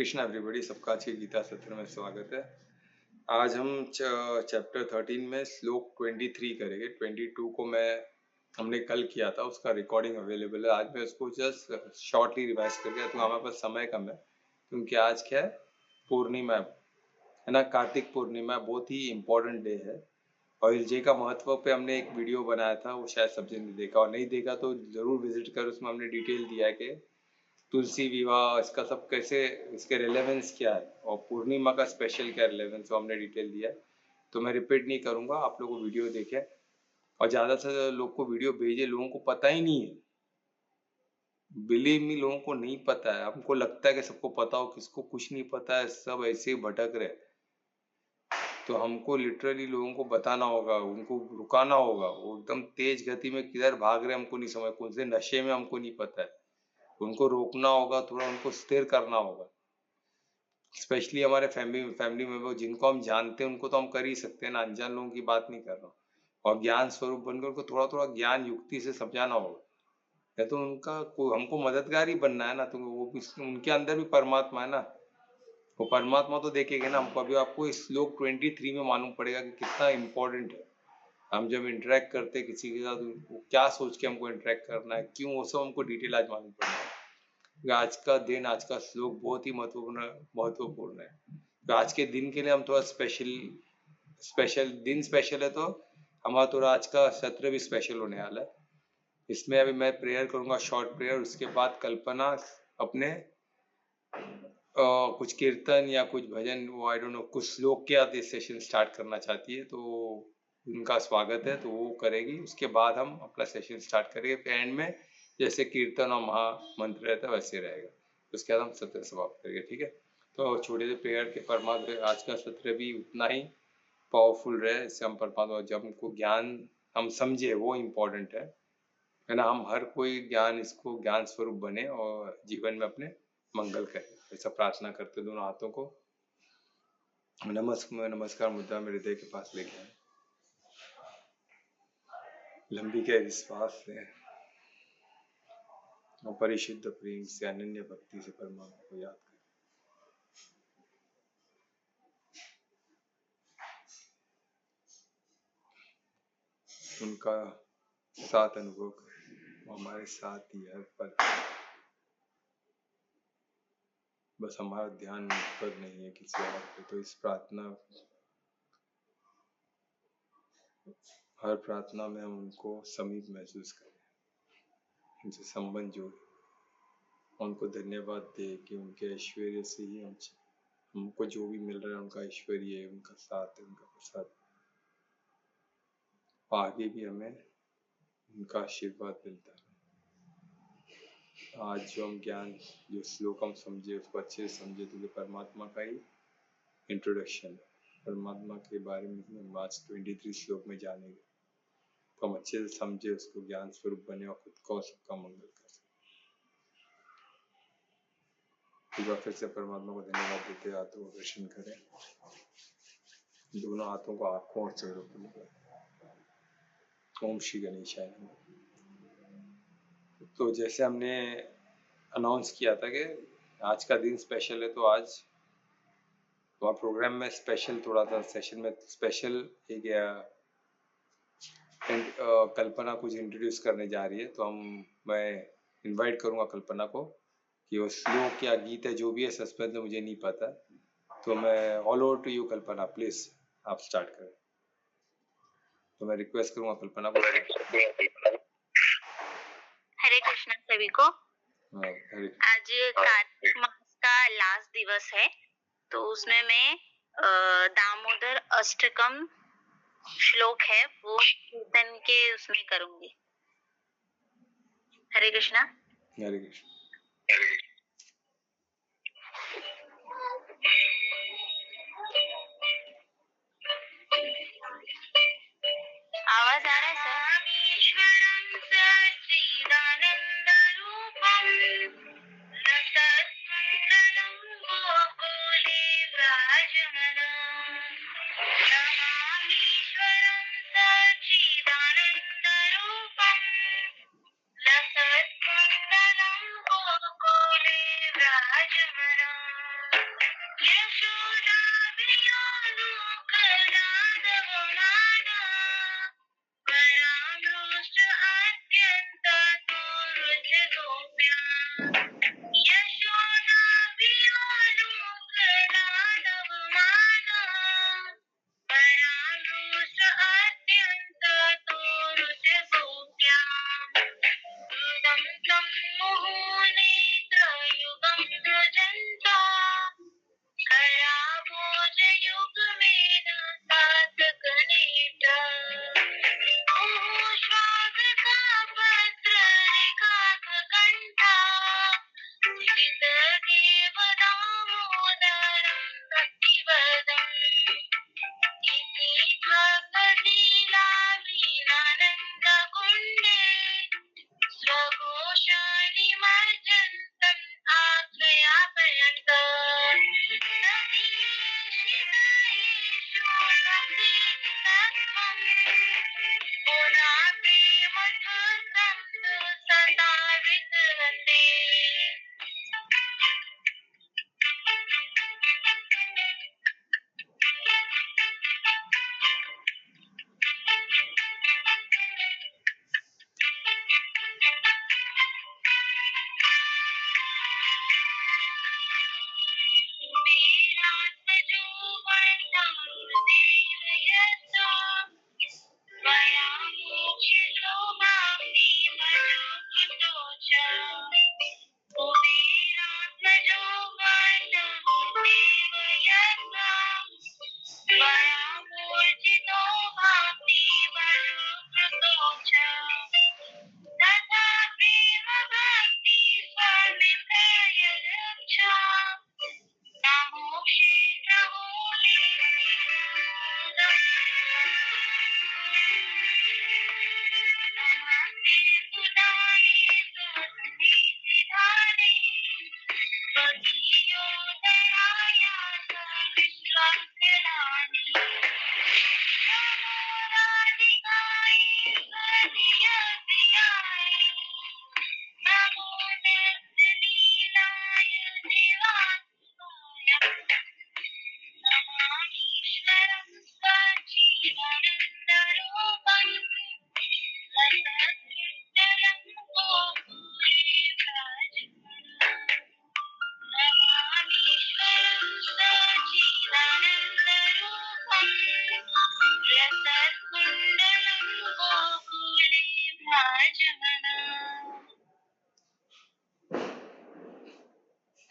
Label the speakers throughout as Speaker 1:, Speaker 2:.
Speaker 1: Krishna everybody, सबका आज के गीता सत्र में स्वागत है। आज हम चैप्टर 13 में श्लोक 23 करेंगे। 22 को हमने कल किया था, उसका रिकॉर्डिंग अवेलेबल है। आज मैं उसको जस्ट शॉर्टली रिवाइज कर दिया, तो हमारे पास समय कम है क्योंकि आज क्या है, पूर्णिमा है ना, कार्तिक पूर्णिमा बहुत ही इम्पोर्टेंट डे है। और इस डे का महत्व पे हमने एक वीडियो बनाया था, वो शायद सब जन ने देखा, और नहीं देखा तो जरूर विजिट कर। उसमें हमने डिटेल दिया है कि तुलसी विवाह, इसका सब कैसे, इसके रिलेवेंस क्या है और पूर्णिमा का स्पेशल क्या रिलेवेंस, वो हमने डिटेल दिया है। तो मैं रिपीट नहीं करूंगा, आप लोगों को वीडियो देखे और ज़्यादा से ज़्यादा लोग को वीडियो भेजे। लोगों को पता ही नहीं है, बिलीव मी, लोगों को नहीं पता है। हमको लगता है कि सबको पता हो, किसको कुछ नहीं पता है, सब ऐसे ही भटक रहे। तो हमको लिटरली लोगों को बताना होगा, उनको रुकाना होगा। वो एकदम तेज गति में किधर भाग रहे हमको नहीं समझ, कौन से नशे में हमको नहीं पता है। उनको रोकना होगा, थोड़ा उनको स्थिर करना होगा। स्पेशली हमारे फैमिली मेंबर जिनको हम जानते हैं, उनको तो हम कर ही सकते हैं ना, अनजान लोगों की बात नहीं कर रहा हूँ। और ज्ञान स्वरूप बनकर उनको थोड़ा थोड़ा ज्ञान युक्ति से समझाना होगा। या तो हमको मददगार ही बनना है ना, तो वो उनके अंदर भी परमात्मा है ना, वो परमात्मा तो देखेंगे ना हमको। अभी आपको इस श्लोक 23 में मालूम पड़ेगा कि कितना इम्पोर्टेंट है। हम जब इंटरेक्ट करते हैं किसी के साथ, वो क्या सोच के हमको इंटरेक्ट करना है, क्यों, वो सब हमको डिटेल आज मालूम पड़ेगा। आज का दिन, आज का श्लोक बहुत ही महत्वपूर्ण है। तो आज के दिन के लिए हम थोड़ा स्पेशल है, तो हमारा थोड़ा आज का सत्र भी स्पेशल होने वाला है। इसमें अभी मैं प्रेयर करूंगा, शॉर्ट प्रेयर। उसके बाद कल्पना अपने कुछ कीर्तन या कुछ भजन, वो आई डोंट नो, कुछ श्लोक के आधे सेशन स्टार्ट करना चाहती है, तो उनका स्वागत है, तो वो करेगी। उसके बाद हम अपना सेशन स्टार्ट करेंगे। एंड में जैसे कीर्तन और महामंत्र रहता है वैसे रहेगा। उसके बाद हम सत्र समाप्त करेंगे, ठीक है। तो छोटे से प्रेयर के परमात्मा, आज का सत्र भी उतना ही पावरफुल रहे। इससे हम परमात्मा, जब हमको ज्ञान हम समझे, वो इम्पोर्टेंट है ना। हम हर कोई इसको ज्ञान स्वरूप बने और जीवन में अपने मंगल करें, ऐसा प्रार्थना करते। दोनों हाथों को नमस्कार मुद्रा में हृदय के पास लेके आए। लंबी गहरी श्वास लें और परिशुद्ध प्रेम से, अनन्य भक्ति से परमात्मा को याद करें। उनका साथ अनुभव करें, हमारे साथ ही हर पल। बस हमारा ध्यान उन पर नहीं है, किसी और पे। तो इस प्रार्थना, हर प्रार्थना में हम उनको समीप महसूस करें, उनसे संबंध जोड़े, उनको धन्यवाद दे कि उनके ऐश्वर्य से ही हमको जो भी मिल रहा है, उनका ऐश्वर्य है, उनका साथ है, उनका प्रसाद। आगे भी हमें उनका आशीर्वाद मिलता है। आज जो हम ज्ञान, जो श्लोक हम समझे, उसको अच्छे से समझे, तो ये परमात्मा का ही इंट्रोडक्शन है। परमात्मा के बारे में ही हम आज 23 श्लोक में जानेंगे। तो हम अच्छे से समझे, उसको ज्ञान स्वरूप बने और खुद को सबका मंगल कर सके। एक बार फिर से परमात्मा को धन्यवाद देते, हाथों को दर्शन करें, दोनों हाथों को आंखों और चेहरों पर लगाएं। ओम श्री गणेशाय नमः। तो जैसे हमने अनाउंस किया था कि आज का दिन स्पेशल है, तो आज तो प्रोग्राम में स्पेशल, थोड़ा सा सेशन में स्पेशल एक कल्पना कुछ इंट्रोड्यूस करने जा रही है। तो मैं इनवाइट करूंगा कल्पना को कि वो श्लोक या गीत है, जो भी है, सस्पेंस में मुझे नहीं पता। तो मैं all over to you Kalpana, please आप स्टार्ट करें। तो मैं रिक्वेस्ट करूंगा कल्पना को।
Speaker 2: हरे कृष्णा सभी को।
Speaker 1: हरे।
Speaker 2: आज कार्तिक मास का लास्ट दिवस है, तो उसमें मैं दामोदर अष्टकम श्लोक है, वो कीर्तन के उसमें करूंगी। हरे कृष्णा।
Speaker 1: हरे कृष्ण।
Speaker 2: आवाज आ रहा है सर? ईश्वरं सच्चिदानंद रूपम लसत्कुंडलं गोकुले विराजमानं। नमामीश्वरं सच्चिदानंद रूपम लसत्कुंडलं गोकुले विराजमानं।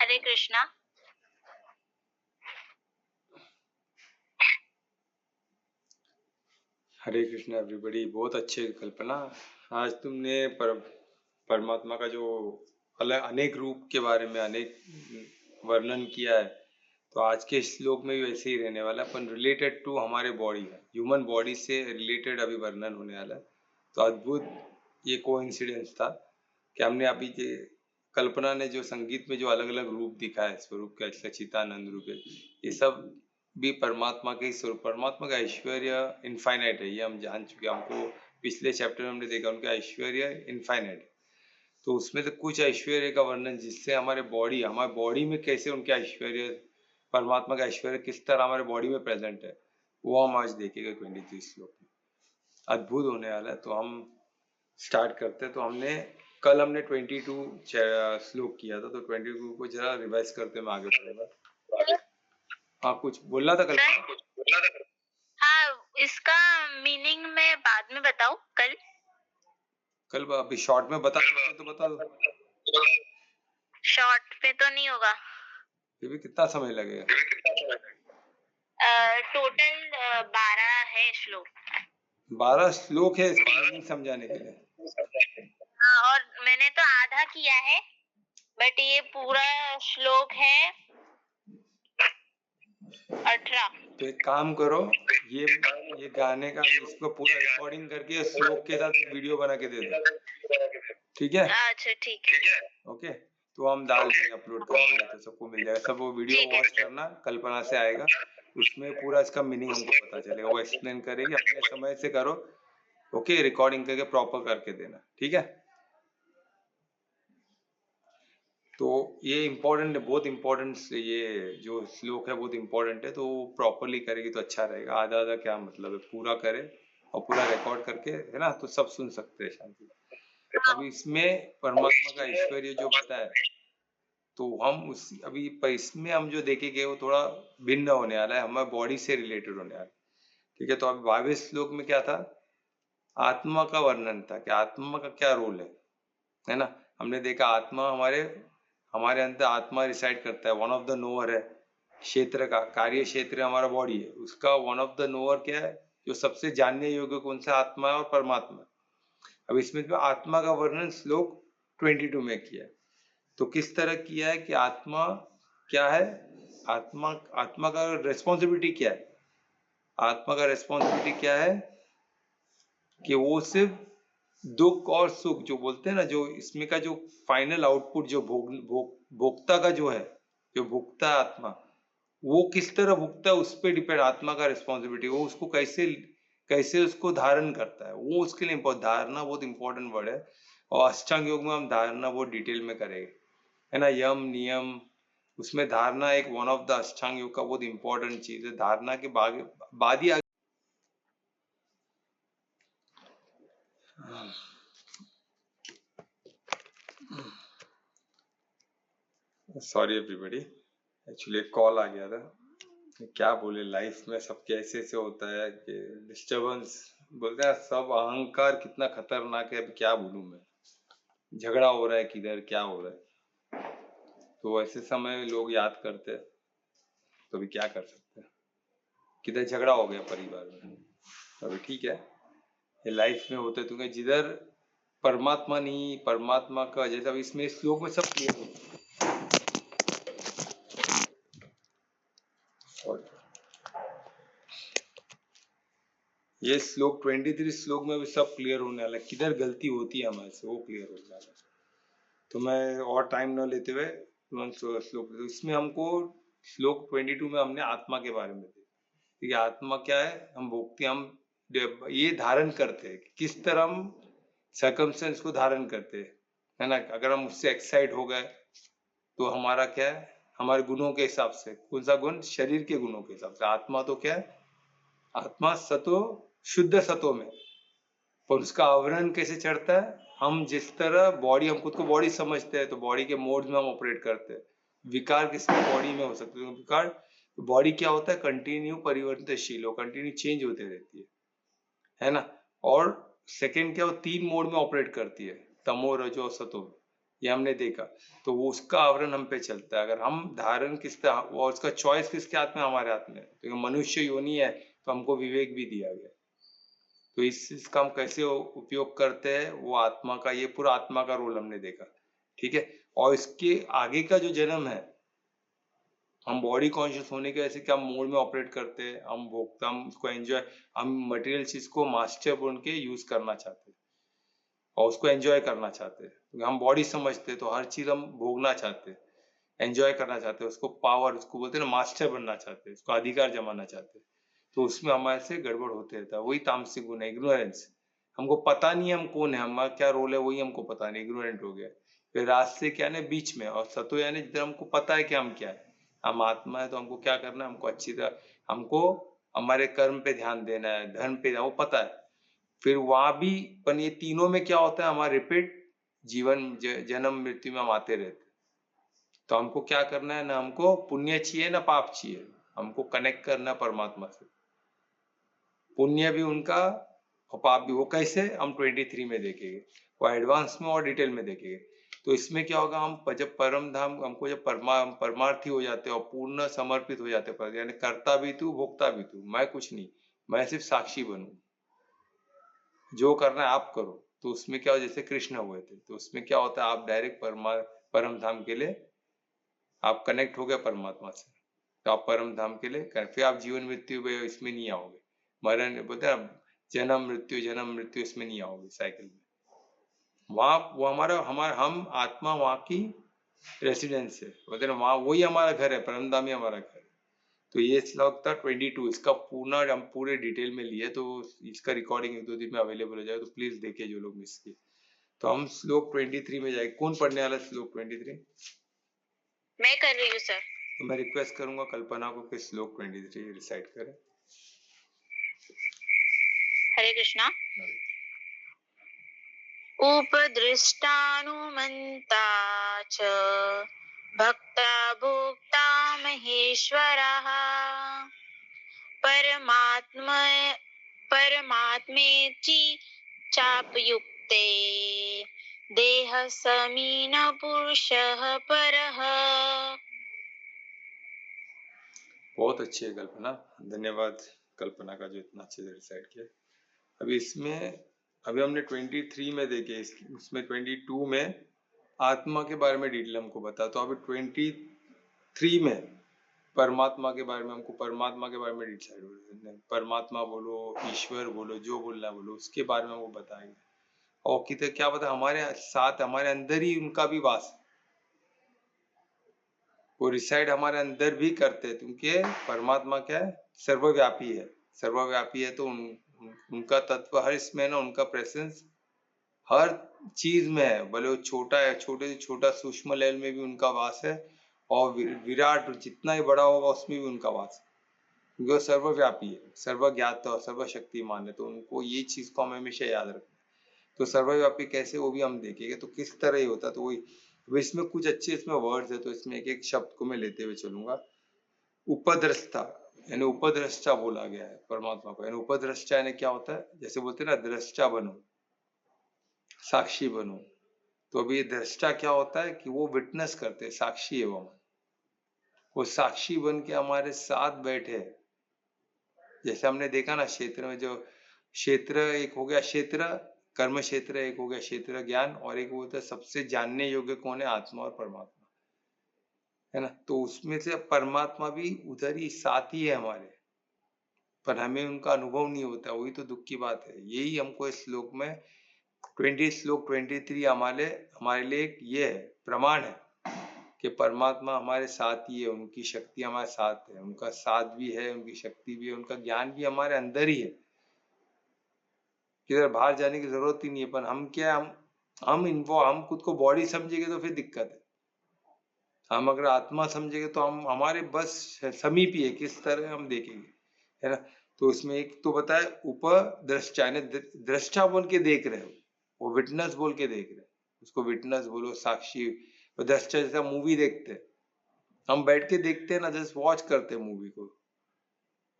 Speaker 2: हरे कृष्णा।
Speaker 1: हरे कृष्णा एवरीबॉडी। बहुत अच्छे कल्पना। आज तुमने परमात्मा का जो अलग अनेक रूप के बारे में अनेक वर्णन किया है, तो आज के श्लोक में भी वैसे ही रहने वाला है, अपन रिलेटेड टू हमारे बॉडी है, ह्यूमन बॉडी से रिलेटेड अभी वर्णन होने वाला है। तो अद्भुत ये कोइंसिडेंस था कि हमने अभी कल्पना ने जो संगीत में जो अलग अलग रूप दिखाए, स्वरूप का सच्चिदानंद रूप है, ये सब भी परमात्मा के स्वरूप, परमात्मा का ऐश्वर्य इनफाइनाइट है, ये हम जान चुके। हमको पिछले चैप्टर में हमने देखा उनका ऐश्वर्य इनफाइनाइट है। तो उसमें से कुछ ऐश्वर्य का वर्णन जिससे हमारे बॉडी में कैसे उनका ऐश्वर्य, परमात्मा का ऐश्वर्य किस तरह हमारे बॉडी में प्रेजेंट है, वो हम आज देखेंगे 23 श्लोक में। अद्भुत होने वाला है। तो हम स्टार्ट करते हैं। तो कल हमने 22 श्लोक किया था, तो 22 को जरा रिवाइज करते हैं, आगे बढ़ेगा। हाँ, कुछ बोलना था कल?
Speaker 2: हाँ, इसका मीनिंग मैं बाद में बताऊं कल?
Speaker 1: अभी शॉर्ट में बता तो बता दो।
Speaker 2: शॉर्ट पे तो नहीं होगा।
Speaker 1: फिर भी कितना समय लगेगा?
Speaker 2: टोटल 12 है श्लोक।
Speaker 1: 12 श्लोक है इसका मीनिंग समझाने के लिए।
Speaker 2: हाँ, और मैंने तो आधा किया है, बट ये पूरा श्लोक है 18।
Speaker 1: तो एक काम करो, ये गाने का इसको पूरा रिकॉर्डिंग करके श्लोक के साथ वीडियो बना के दे दो, ठीक है?
Speaker 2: अच्छा, ठीक है।
Speaker 1: ओके, तो हम डाल देंगे, अपलोड कर देंगे, तो सबको मिल जाएगा। सब वो वीडियो वॉच करना, कल्पना से आएगा, उसमें पूरा इसका मीनिंग हमको पता चलेगा। वो एक्सप्लेन करेगी, अपने समय से करो। ओके, रिकॉर्डिंग करके प्रॉपर करके देना, ठीक है? तो ये इम्पोर्टेंट है, बहुत इम्पोर्टेंट। ये जो श्लोक है बहुत इम्पोर्टेंट है, तो प्रॉपरली करेगी तो अच्छा रहेगा। आधा आधा क्या मतलब है, पूरा करे और पूरा रिकॉर्ड करके, है ना, तो सब सुन सकते हैं शांति। अभी इसमें परमात्मा का ऐश्वर्य जो बताया, तो हम इसमें हम जो देखेंगे वो थोड़ा भिन्न होने वाला है, हमारे बॉडी से रिलेटेड होने वाला है, ठीक है? तो अभी 22 श्लोक में क्या था? आत्मा का वर्णन था कि आत्मा का क्या रोल है ना? हमने देखा आत्मा हमारे अंदर आत्मा रिसाइड करता है, वन ऑफ द नोअर है क्षेत्र का, कार्य क्षेत्र हमारा बॉडी है, उसका वन ऑफ द नोअर क्या है, जो सबसे जानने योग्य कौन सा? आत्मा है और परमात्मा। अब इसमें जो आत्मा का वर्णन श्लोक 22 में किया है, तो किस तरह किया है कि आत्मा क्या है, आत्मा का रेस्पॉन्सिबिलिटी क्या है? आत्मा का रेस्पॉन्सिबिलिटी क्या है कि वो सिर्फ दुख और सुख जो बोलते हैं ना, जो इसमें का जो फाइनल आउटपुट जो भोक्ता का जो है, जो भुगता है आत्मा, वो किस तरह भुगता है उस पर डिपेंड आत्मा का रिस्पॉन्सिबिलिटी। वो उसको कैसे उसको धारण करता है, वो उसके लिए धारणा बहुत इंपॉर्टेंट वर्ड है। और अष्टांग योग में हम धारणा बहुत डिटेल में करेंगे, है ना? यम नियम, उसमें धारणा एक वन ऑफ द अष्टांग योग का बहुत इंपॉर्टेंट चीज है। धारणा के बाद ही सॉरी एवरीबॉडी, एक्चुअली एक कॉल आ गया था। क्या बोले, लाइफ में सब कैसे से होता है कि डिस्टरबेंस, बोलते हैं सब अहंकार कितना खतरनाक है। अभी क्या बोलूं मैं, झगड़ा हो रहा है किधर, क्या हो रहा है, तो ऐसे समय लोग याद करते हैं, तो अभी क्या कर सकते हैं, किधर झगड़ा हो गया परिवार में, तो अभी ठीक है, ये लाइफ में होते। तो जिधर परमात्मा नहीं, परमात्मा का जैसा इसमें श्लोक में सब क्लियर है। ये श्लोक 23 श्लोक में भी सब क्लियर होने वाला है, किधर गलती होती है हमारे से, वो क्लियर होने वाला है। तो मैं और टाइम न लेते हुए तुरंत श्लोक, तो इसमें हमको श्लोक 22 में हमने आत्मा के बारे में देखा, ठीक है? आत्मा क्या है, हम भोगते, हम ये धारण करते हैं, किस तरह हम सर्कमस्टेंस को धारण करते हैं, है ना? अगर हम उससे एक्साइट हो गए तो हमारा क्या है, हमारे गुणों के हिसाब से, कौन सा गुण? शरीर के गुणों के हिसाब से। आत्मा तो क्या है, आत्मा सतो, शुद्ध सतो में, पर उसका आवरण कैसे चढ़ता है? हम जिस तरह बॉडी, हम खुद को बॉडी समझते हैं, तो बॉडी के मोड्स में हम ऑपरेट करते हैं। विकार किसमें बॉडी में हो सकते हैं? विकार, बॉडी क्या होता है? कंटिन्यू परिवर्तनशील हो, कंटिन्यू चेंज होते रहती है ना? और सेकंड क्या, वो 3 मोड में ऑपरेट करती है, तमो रजो सतो, ये हमने देखा। तो वो उसका आवरण हम पे चलता है। अगर हम धारण किसका, और उसका चॉइस किसके हाथ में, हमारे हाथ में। तो मनुष्य योनि है तो हमको विवेक भी दिया गया। तो इसका हम कैसे उपयोग करते हैं, वो आत्मा का, ये पूरा आत्मा का रोल हमने देखा, ठीक है। और इसके आगे का जो जन्म है, हम बॉडी कॉन्शियस होने के वजह से क्या मोड में ऑपरेट करते हैं, हम भोगता, हम उसको एंजॉय, हम मटेरियल चीज को मास्टर बन के यूज करना चाहते हैं और उसको एंजॉय करना चाहते हैं। हम बॉडी समझते हैं तो हर चीज हम भोगना चाहते हैं, एंजॉय करना चाहते हैं, उसको पावर, उसको बोलते हैं ना, मास्टर बनना चाहते हैं, उसको अधिकार जमाना चाहते हैं। तो उसमें हमारे से गड़बड़ होते रहता है। वही तामसिक गुण है, इग्नोरेंस। हमको पता नहीं है हम कौन है, हमारा क्या रोल है, वही हमको पता नहीं, इग्नोरेंट हो गया। फिर रास्ते क्या है, बीच में। और सतो यानी जिधर हमको पता है कि हम क्या है, हम आत्मा है। तो हमको क्या करना है, हमको अच्छी तरह, हमको हमारे कर्म पे ध्यान देना है, धर्म पे, वो पता है। फिर वहां भी, पर ये तीनों में क्या होता है, हमारा रिपीट जीवन, जन्म मृत्यु में हम आते रहते हैं। तो हमको क्या करना है, ना हमको पुण्य चाहिए ना पाप चाहिए, हमको कनेक्ट करना परमात्मा से। पुण्य भी उनका और पाप भी। वो कैसे, हम 23 में देखेंगे, वो एडवांस में और डिटेल में देखेंगे। तो इसमें क्या होगा, हम जब परम धाम, हमको जब परमार्थी हो जाते हैं और पूर्ण समर्पित हो जाते हैं, यानी करता भी तू, भोगता भी तू, मैं कुछ नहीं, मैं सिर्फ साक्षी बनूं, जो करना है आप करो। तो उसमें क्या हो, जैसे कृष्ण हुए थे, तो उसमें क्या होता है, आप डायरेक्ट परम धाम के लिए आप कनेक्ट हो गए परमात्मा से, तो आप परम धाम के लिए फिर आप जीवन मृत्यु में इसमें नहीं आओगे, मरण बोलते हैं, जन्म मृत्यु इसमें नहीं आओगे, साइकिल में। वहां वो हमारा हमारा हम आत्मा वहां की रेसिडेंस है, बोलते हैं वहां, वही हमारा घर है, परम धाम ही हमारा घर है। तो ये श्लोक था 22, इसका पूर्ण हम पूरे डिटेल में लिए, तो इसका रिकॉर्डिंग 1-2 दिन में अवेलेबल हो जाएगा, तो प्लीज देखिए जो लोग मिस किए। तो हम श्लोक 23 में जाएंगे। कौन पढ़ने वाला है श्लोक 23?
Speaker 2: मैं कर रही हूँ सर।
Speaker 1: तो मैं रिक्वेस्ट करूंगा कल्पना को कि श्लोक 23 रिसाइट करें।
Speaker 2: हरे कृष्णा। उपदृष्टानुमन्ता च भक्ता भोक्ता महेश्वरः परमात्मेति चाप्युक्ते देह समीन पुरुषः परः।
Speaker 1: बहुत अच्छी है कल्पना, धन्यवाद कल्पना का जो इतना अच्छे से रिसाइट किया। अभी इसमें, अभी हमने 23 में देखे, उसमें 22 में आत्मा के बारे में डिटेल हमको बता। तो अभी 23 में परमात्मा के बारे में, हमको परमात्मा के बारे में डिसाइड, परमात्मा बोलो, ईश्वर बोलो, जो बोलना बोलो, उसके बारे में वो बताएंगे। और कितने क्या बता, हमारे साथ, हमारे अंदर ही उनका भी वास, वो रिसाइड हमारे अंदर भी करते हैं, क्योंकि परमात्मा क्या है, सर्वव्यापी है। सर्वव्यापी है तो उनका तत्व हर इसमें ना, उनका प्रेजेंस हर चीज में है, भले वो छोटा है, छोटे से छोटा सूक्ष्म लेवल में भी उनका वास है, और विराट जितना ही बड़ा होगा उसमें भी उनका वास है, क्योंकि वो सर्वव्यापी है, सर्वज्ञात और सर्वशक्तिमान है। तो उनको ये चीज को हमें हमेशा याद रखना है। तो सर्वव्यापी कैसे, वो भी हम देखेंगे। तो किस तरह ही होता, तो वही, तो इसमें कुछ अच्छे इसमें वर्ड्स है, तो इसमें एक एक शब्द को मैं लेते हुए चलूंगा। उपद्रष्टा, यानी उपद्रष्टा बोला गया है परमात्मा को, यानी उपद्रष्टा यानी क्या होता है, जैसे बोलते हैं ना, दृष्टा बनो, साक्षी बनो। तो अभी दृष्टा क्या होता है कि वो विटनेस करते हैं, साक्षी है वो साक्षी बन के हमारे साथ बैठे। जैसे हमने देखा ना, क्षेत्र में जो क्षेत्र, एक हो गया क्षेत्र कर्म क्षेत्र, एक हो गया क्षेत्र ज्ञान, और एक होता है सबसे जानने योग्य कौन है, आत्मा और परमात्मा, है ना। तो उसमें से परमात्मा भी उधर ही साथ ही है हमारे, पर हमें उनका अनुभव नहीं होता, वही तो दुख की बात है। यही हमको इस श्लोक में श्लोक 23 हमारे हमारे लिए एक ये है, प्रमाण है कि परमात्मा हमारे साथ ही है, उनकी शक्ति हमारे साथ है, उनका साथ भी है, उनकी शक्ति भी है, उनका ज्ञान भी हमारे अंदर ही है, किधर बाहर जाने की जरूरत ही नहीं है। पर हम क्या, हम खुद को बॉडी समझेंगे तो फिर दिक्कत है। हम अगर आत्मा समझेंगे तो हम हमारे बस समीप ही है, किस तरह हम देखेंगे, है ना। तो इसमें एक तो बताए उपद्रष्टा, दृष्टा बोल के देख रहे हो, वो विटनेस बोल के देख रहे हो, उसको विटनेस बोलो, साक्षी। दृष्टा जैसा मूवी देखते हैं, हम बैठ के देखते हैं ना, जस्ट वॉच करते हैं मूवी को,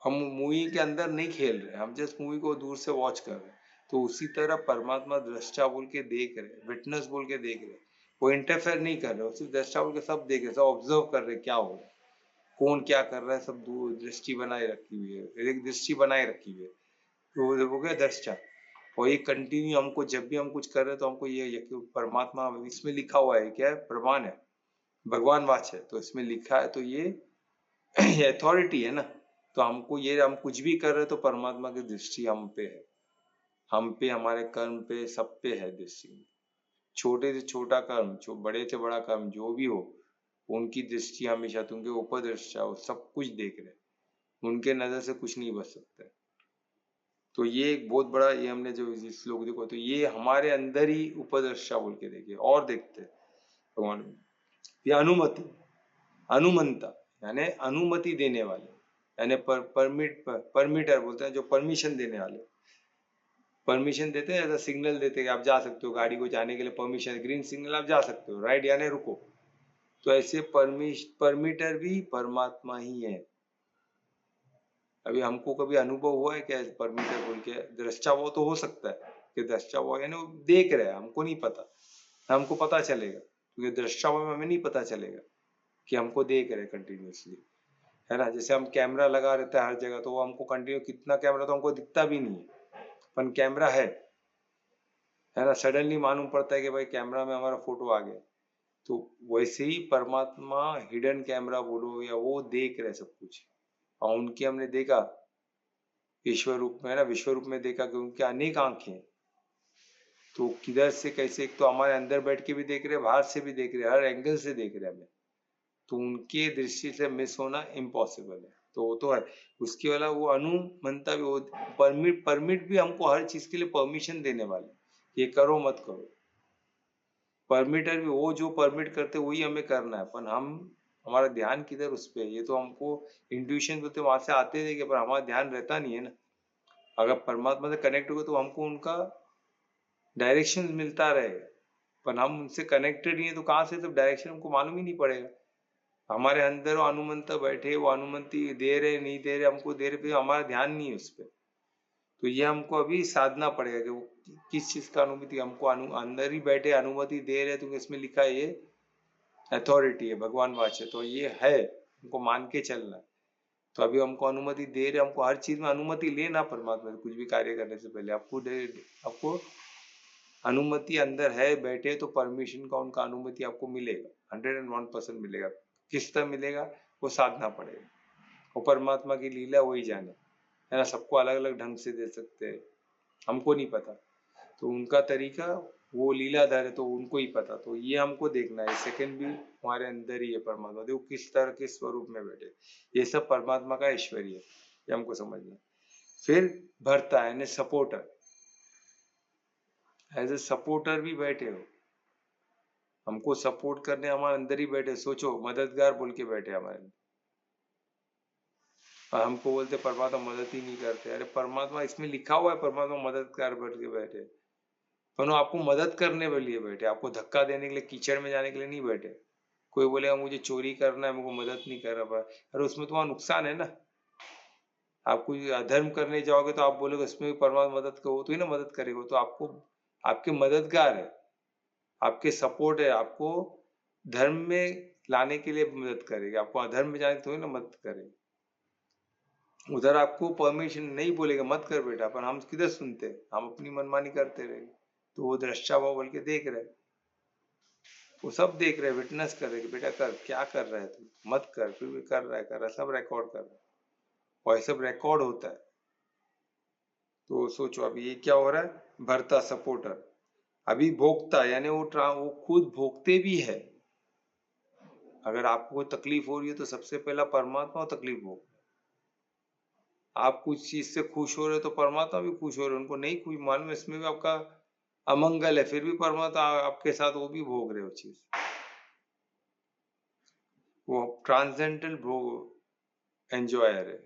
Speaker 1: हम मूवी के अंदर नहीं खेल रहे, हम जस्ट मूवी को दूर से वॉच कर रहे हैं। तो उसी तरह परमात्मा दृष्टा बोल के देख रहे, विटनेस बोल के देख रहे, वो इंटरफेयर नहीं कर रहे, सिर्फ दृष्टा बोल के सब देख रहे, सब ऑब्जर्व कर रहे क्या हो रहा है, कौन क्या कर रहा है, सब दृष्टि बनाए रखी हुई है, एक दृष्टि बनाए रखी हुई है, तो वो क्या दृष्टा। और ये कंटिन्यू हमको जब भी हम कुछ कर रहे हैं तो हमको ये परमात्मा इसमें लिखा हुआ है, क्या है, प्रमाण है, भगवान वाच है, तो इसमें लिखा है, तो ये अथॉरिटी है ना। तो हमको ये हम कुछ भी कर रहे हैं तो परमात्मा की दृष्टि हम पे है, हम पे, हमारे कर्म पे, सब पे है दृष्टि। छोटे से छोटा कर्म, बड़े से बड़ा कर्म जो भी हो, उनकी दृष्टि हमेशा, तो उनके ऊपर दृष्टि हो, सब कुछ देख रहे, उनके नजर से कुछ नहीं बच सकता। तो ये एक बहुत बड़ा, ये हमने जो श्लोक देखो, तो ये हमारे अंदर ही उपदृष्टा बोल के देखिए, और देखते हैं भगवान। ये अनुमति, अनुमंता यानी अनुमति देने वाले, यानी परमिटर बोलते हैं, जो परमिशन देने वाले, परमिशन देते हैं, ऐसा सिग्नल देते हैं कि आप जा सकते हो, गाड़ी को जाने के लिए परमिशन, ग्रीन सिग्नल, आप जा सकते हो, राइट यानी रुको। तो ऐसे परमिटर भी परमात्मा ही है। अभी हमको कभी अनुभव हुआ है क्या परमिटर बोल के? दृष्टा वो तो हो सकता है कि दृष्टा वो यानी वो देख रहे हैं, हमको नहीं पता, हमको पता चलेगा, क्योंकि दृष्टा वो में हमें नहीं पता चलेगा कि हमको देख रहे कंटिन्यूसली, है ना। जैसे हम कैमरा लगा रहते हैं हर जगह, तो वो हमको कंटिन्यू, कितना कैमरा तो हमको दिखता भी नहीं है, पर कैमरा है ना। सडनली मालूम पड़ता है कि भाई कैमरा में हमारा फोटो आ गया। तो वैसे ही परमात्मा हिडन कैमरा बोलो या वो देख रहे सब कुछ, और उनके हमने देखा ईश्वर रूप में, है ना, विश्व रूप में देखा कि उनके अनेक आंखें, तो किधर से कैसे, एक तो हमारे अंदर बैठ के भी देख रहे, बाहर से भी देख रहे, हर एंगल से देख रहे हमें, तो उनके दृष्टि से मिस होना इम्पॉसिबल है। तो वो तो है, उसके वाला वो अनुमंता भी, वो परमिट भी हमको हर चीज के लिए परमिशन देने वाले, ये करो मत करो, परमिटर भी वो जो परमिट करते वही हमें करना है, पर हम, हमारा ध्यान किधर उस पे, ये तो हमको इंट्यूशन बोलते वहां से आते थे, पर हमारा ध्यान रहता नहीं है ना। अगर परमात्मा से कनेक्ट हो गए तो हमको उनका डायरेक्शन मिलता रहेगा, पर हम उनसे कनेक्टेड नहीं है तो कहाँ से, तो डायरेक्शन हमको मालूम ही नहीं पड़ेगा। हमारे अंदर वो अनुमंता बैठे, वो अनुमति दे रहे नहीं दे रहे, हमको दे रहे, फिर हमारा ध्यान नहीं है उस पर। तो ये हमको अभी साधना पड़ेगा कि वो किस चीज का अनुमति, हमको अंदर ही बैठे अनुमति दे रहे, तो इसमें लिखा है ये अथॉरिटी है, भगवान वाच है, तो ये है, हमको मान के चलना है। तो अभी हमको अनुमति दे रहे, हमको हर चीज में अनुमति लेना परमात्मा से, कुछ भी कार्य करने से पहले आपको अनुमति अंदर है बैठे, तो परमिशन का उनका अनुमति आपको मिलेगा, 101% मिलेगा। किस तरह मिलेगा वो साधना पड़ेगा, वो परमात्मा की लीला वही जाने, है ना। सबको अलग अलग ढंग से दे सकते हैं, हमको नहीं पता, तो उनका तरीका वो लीलाधर है, तो उनको ही पता। तो ये हमको देखना है, सेकंड भी हमारे अंदर ही है परमात्मा, देखो किस तरह के स्वरूप में बैठे, ये सब परमात्मा का ऐश्वर्य है, ये हमको समझना। फिर भरता यानी सपोर्टर, एज ए सपोर्टर भी बैठे हो, हमको सपोर्ट करने हमारे अंदर ही बैठे, सोचो मददगार बोल के बैठे हमारे, और हमको बोलते परमात्मा मदद ही नहीं करते। अरे परमात्मा इसमें लिखा हुआ है, परमात्मा मददगार बैठ के बैठे, पर वो आपको मदद करने के लिए बैठे, आपको धक्का देने के लिए, कीचड़ में जाने के लिए नहीं बैठे। कोई बोलेगा मुझे चोरी करना है, मुझको मदद नहीं कर रहा, अरे उसमें तुम्हारा नुकसान है ना। आप कोई अधर्म करने जाओगे तो आप बोलोगे इसमें भी परमात्मा मदद करो, तो ही ना मदद करेगा, तो आपको, आपके मददगार है, आपके सपोर्ट है, आपको धर्म में लाने के लिए मदद करेगा, आपको अधर्म में जाने थोड़ी ना मदद करेगा। उधर आपको परमिशन नहीं बोलेगा मत कर बेटा, पर हम किधर सुनते, हम अपनी मनमानी करते रहेंगे। तो वो दृष्टा भाव बोल के देख रहे, वो सब देख रहे, विटनेस कर रहे कि बेटा कर, क्या कर रहा है तू, मत कर, फिर भी कर रहा है, सब रिकॉर्ड कर रहा है, और सब रिकॉर्ड होता है। तो सोचो अभी ये क्या हो रहा है, भरता सपोर्टर, अभी भोगता यानी वो खुद भोगते भी है। अगर आपको तकलीफ हो रही है तो सबसे पहला परमात्मा तकलीफ भोग, आप कुछ चीज से खुश हो रहे हो तो परमात्मा भी खुश हो रहे, उनको नहीं खुश मालूम इसमें भी आपका अमंगल है, फिर भी परमात्मा आपके साथ वो भी भोग रहे हो चीज, वो ट्रांसेंडेंटल भोग एंजॉयर है,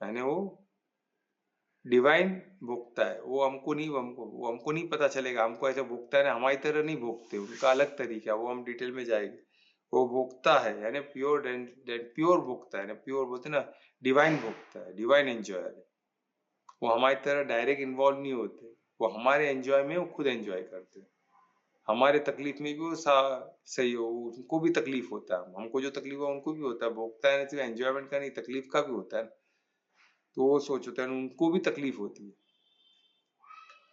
Speaker 1: यानी वो डिवाइन भोगता है। वो हमको नहीं पता चलेगा, हमको ऐसे भोगता है ना, हमारी तरह नहीं भोगते, उनका अलग तरीका, वो हम डिटेल में जाएंगे। वो भोगता है यानी प्योर भोगता है, प्योर बोलते ना, डिवाइन भोगता है, डिवाइन एंजॉयर है। वो हमारी तरह डायरेक्ट इन्वॉल्व नहीं होते, वो हमारे एंजॉय में वो खुद एंजॉय करते हैं, हमारे तकलीफ में भी वो सही हो, उनको भी तकलीफ होता है, हमको जो तकलीफ है उनको भी होता है, भोगता है सिर्फ एंजॉयमेंट का नहीं, तकलीफ का भी होता है। तो वो सोचते हैं उनको भी तकलीफ होती है।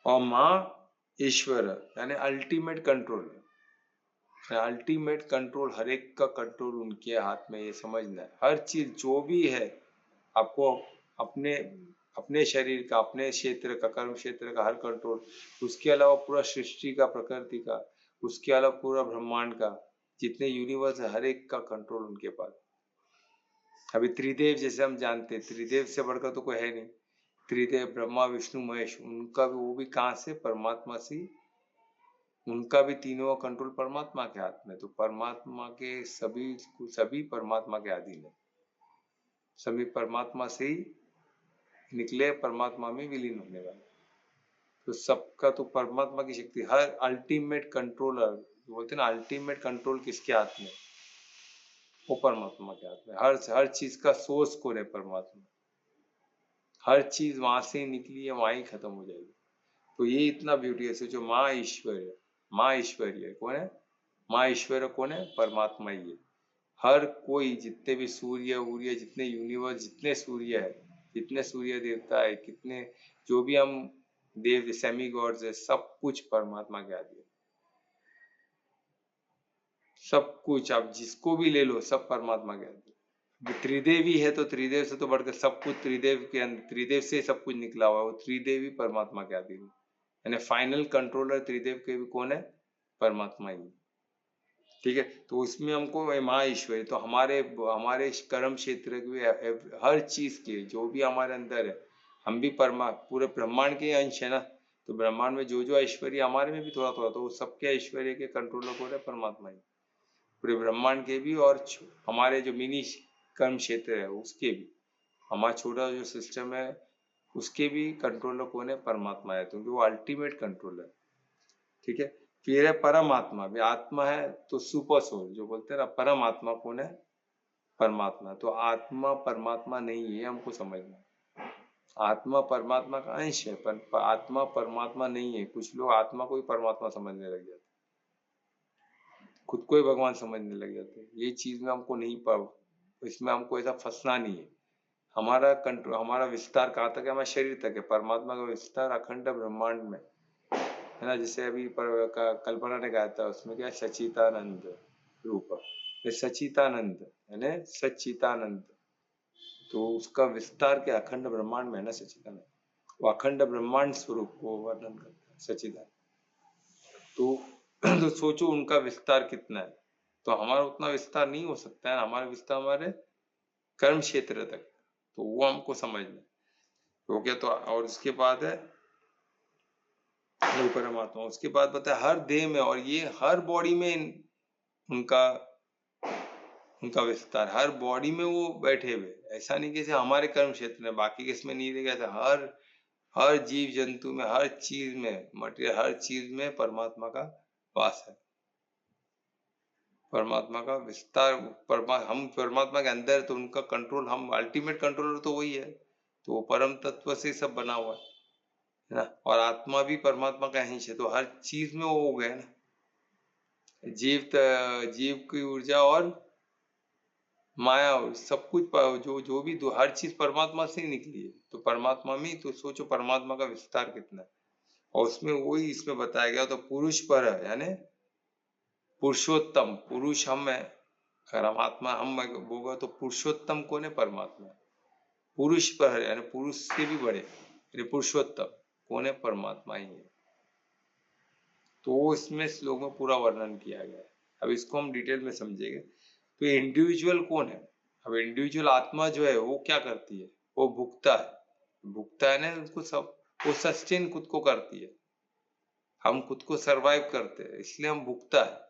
Speaker 1: और माँ ईश्वर यानी अल्टीमेट कंट्रोल, अल्टीमेट कंट्रोल, हर एक का कंट्रोल उनके हाथ में, ये समझना है। हर चीज जो भी है आपको अपने अपने शरीर का, अपने क्षेत्र का, कर्म क्षेत्र का हर कंट्रोल, उसके अलावा पूरा सृष्टि का, प्रकृति का, उसके अलावा पूरा ब्रह्मांड का, जितने यूनिवर्स है हर एक का कंट्रोल उनके पास। अभी त्रिदेव जैसे हम जानते हैं, त्रिदेव से बढ़कर तो कोई है नहीं, त्रिदेव ब्रह्मा विष्णु महेश, उनका भी, वो भी कहाँ से, परमात्मा से, उनका भी तीनों का कंट्रोल परमात्मा के हाथ में। तो परमात्मा के सभी परमात्मा के अधीन है, सभी परमात्मा से ही निकले, परमात्मा में विलीन होने वाले। तो सबका तो परमात्मा की शक्ति, हर अल्टीमेट कंट्रोलर, बोलते हैं ना अल्टीमेट कंट्रोल किसके हाथ में, वो परमात्मा के हाथ में। हर चीज का सोर्स कौन है, परमात्मा। हर चीज वहां से निकली है, वहां ही खत्म हो जाएगी। तो ये इतना ब्यूटी है। सोचो माँ ईश्वर्य, माँ ईश्वरीय कौन है, माँ ईश्वर्य कौन है, परमात्मा ही है। हर कोई, जितने भी सूर्य उर्य, जितने यूनिवर्स, जितने सूर्य है, जितने सूर्य देवता है, कितने जो भी हम देव सेमी गॉड्स है, सब कुछ परमात्मा के आदि है। सब कुछ आप जिसको भी ले लो, सब परमात्मा के आदि है। त्रिदेवी है तो त्रिदेव से तो बढ़कर सब कुछ त्रिदेव के अंदर, त्रिदेव से सब कुछ निकला हुआ है, वो त्रिदेवी परमात्मा के आदि है। यानी फाइनल कंट्रोलर त्रिदेव के भी कौन है, परमात्मा ही। ठीक है, तो उसमें हमको माँ ईश्वरी, तो हमारे हमारे कर्म क्षेत्र के हर चीज के जो भी हमारे अंदर है, हम भी पूरे ब्रह्मांड के अंश है ना। तो ब्रह्मांड में जो जो ऐश्वर्य हमारे में भी थोड़ा थोड़ा, तो सबके ऐश्वर्य के कंट्रोलर कौन है, परमात्मा ही। पूरे ब्रह्मांड के भी और हमारे जो मिनी कर्म क्षेत्र है उसके भी, हमारा छोटा जो सिस्टम है उसके भी कंट्रोलर कौन है, परमात्मा है, क्योंकि वो अल्टीमेट कंट्रोलर है। ठीक है, फिर है परमात्मा, भी आत्मा है तो सुपर सोल, जो बोलते हैं ना परम आत्मा कौन है, परमात्मा। तो आत्मा परमात्मा नहीं है, हमको समझना। आत्मा परमात्मा का अंश है, पर आत्मा परमात्मा नहीं है। कुछ लोग आत्मा को ही परमात्मा समझने लग जाते, खुद को ही भगवान समझने लग जाते। ये चीज में हमको नहीं इसमें हमको ऐसा फंसना नहीं है। हमारा कंट्रोल, हमारा विस्तार कहाँ तक है, हमारे शरीर तक है। परमात्मा का विस्तार अखंड ब्रह्मांड में है ना। जैसे अभी कल्पना ने गाया था, उसमें क्या, सचितानंद रूप, ये सचितानंद यानी सच्चितानंद। तो उसका विस्तार के अखंड ब्रह्मांड में है ना, सचितानंद, वो अखंड ब्रह्मांड स्वरूप को वर्णन करता है सचिदानंद। तो सोचो उनका विस्तार कितना है। तो हमारा उतना विस्तार नहीं हो सकता है, हमारा विस्तार हमारे कर्म क्षेत्र तक, तो वो हमको समझना हो गया। तो और उसके बाद है वो परमात्मा, उसके बाद बताया हर देह में, और ये हर बॉडी में उनका उनका विस्तार, हर बॉडी में वो बैठे हुए। ऐसा नहीं कि हमारे कर्म क्षेत्र में, बाकी के इसमें नहीं रहेगा। हर हर जीव जंतु में, हर चीज में, मटेरियल हर चीज में परमात्मा का वास है, परमात्मा का विस्तार। हम परमात्मा के अंदर, तो उनका कंट्रोल, हम अल्टीमेट कंट्रोलर तो वही है। तो वो परम तत्व से सब बना हुआ है ना। और आत्मा भी परमात्मा का अंश है, तो हर चीज में वो हो गया ना। जीव की ऊर्जा और माया और सब कुछ जो जो भी हर चीज परमात्मा से ही निकली है। तो परमात्मा में, तो सोचो परमात्मा का विस्तार कितना है। और उसमें वही इसमें बताया गया। तो पुरुष पर है, यानी पुरुषोत्तम, पुरुष हम है, अगर हम आत्मा हम होगा तो पुरुषोत्तम कौन है, परमात्मा। पुरुष पर है यानी पुरुष से भी बड़े, पुरुषोत्तम कौन है, परमात्मा ही है। तो इसमें श्लोक में पूरा वर्णन किया गया है। अब इसको हम डिटेल में समझेंगे। तो इंडिविजुअल कौन है, अब इंडिविजुअल आत्मा जो है वो क्या करती है, वो भुगता है, भुगता है ना, उसको सब, वो सस्टेन खुद को करती है। हम खुद को सरवाइव करते हैं, इसलिए हम भुगता है।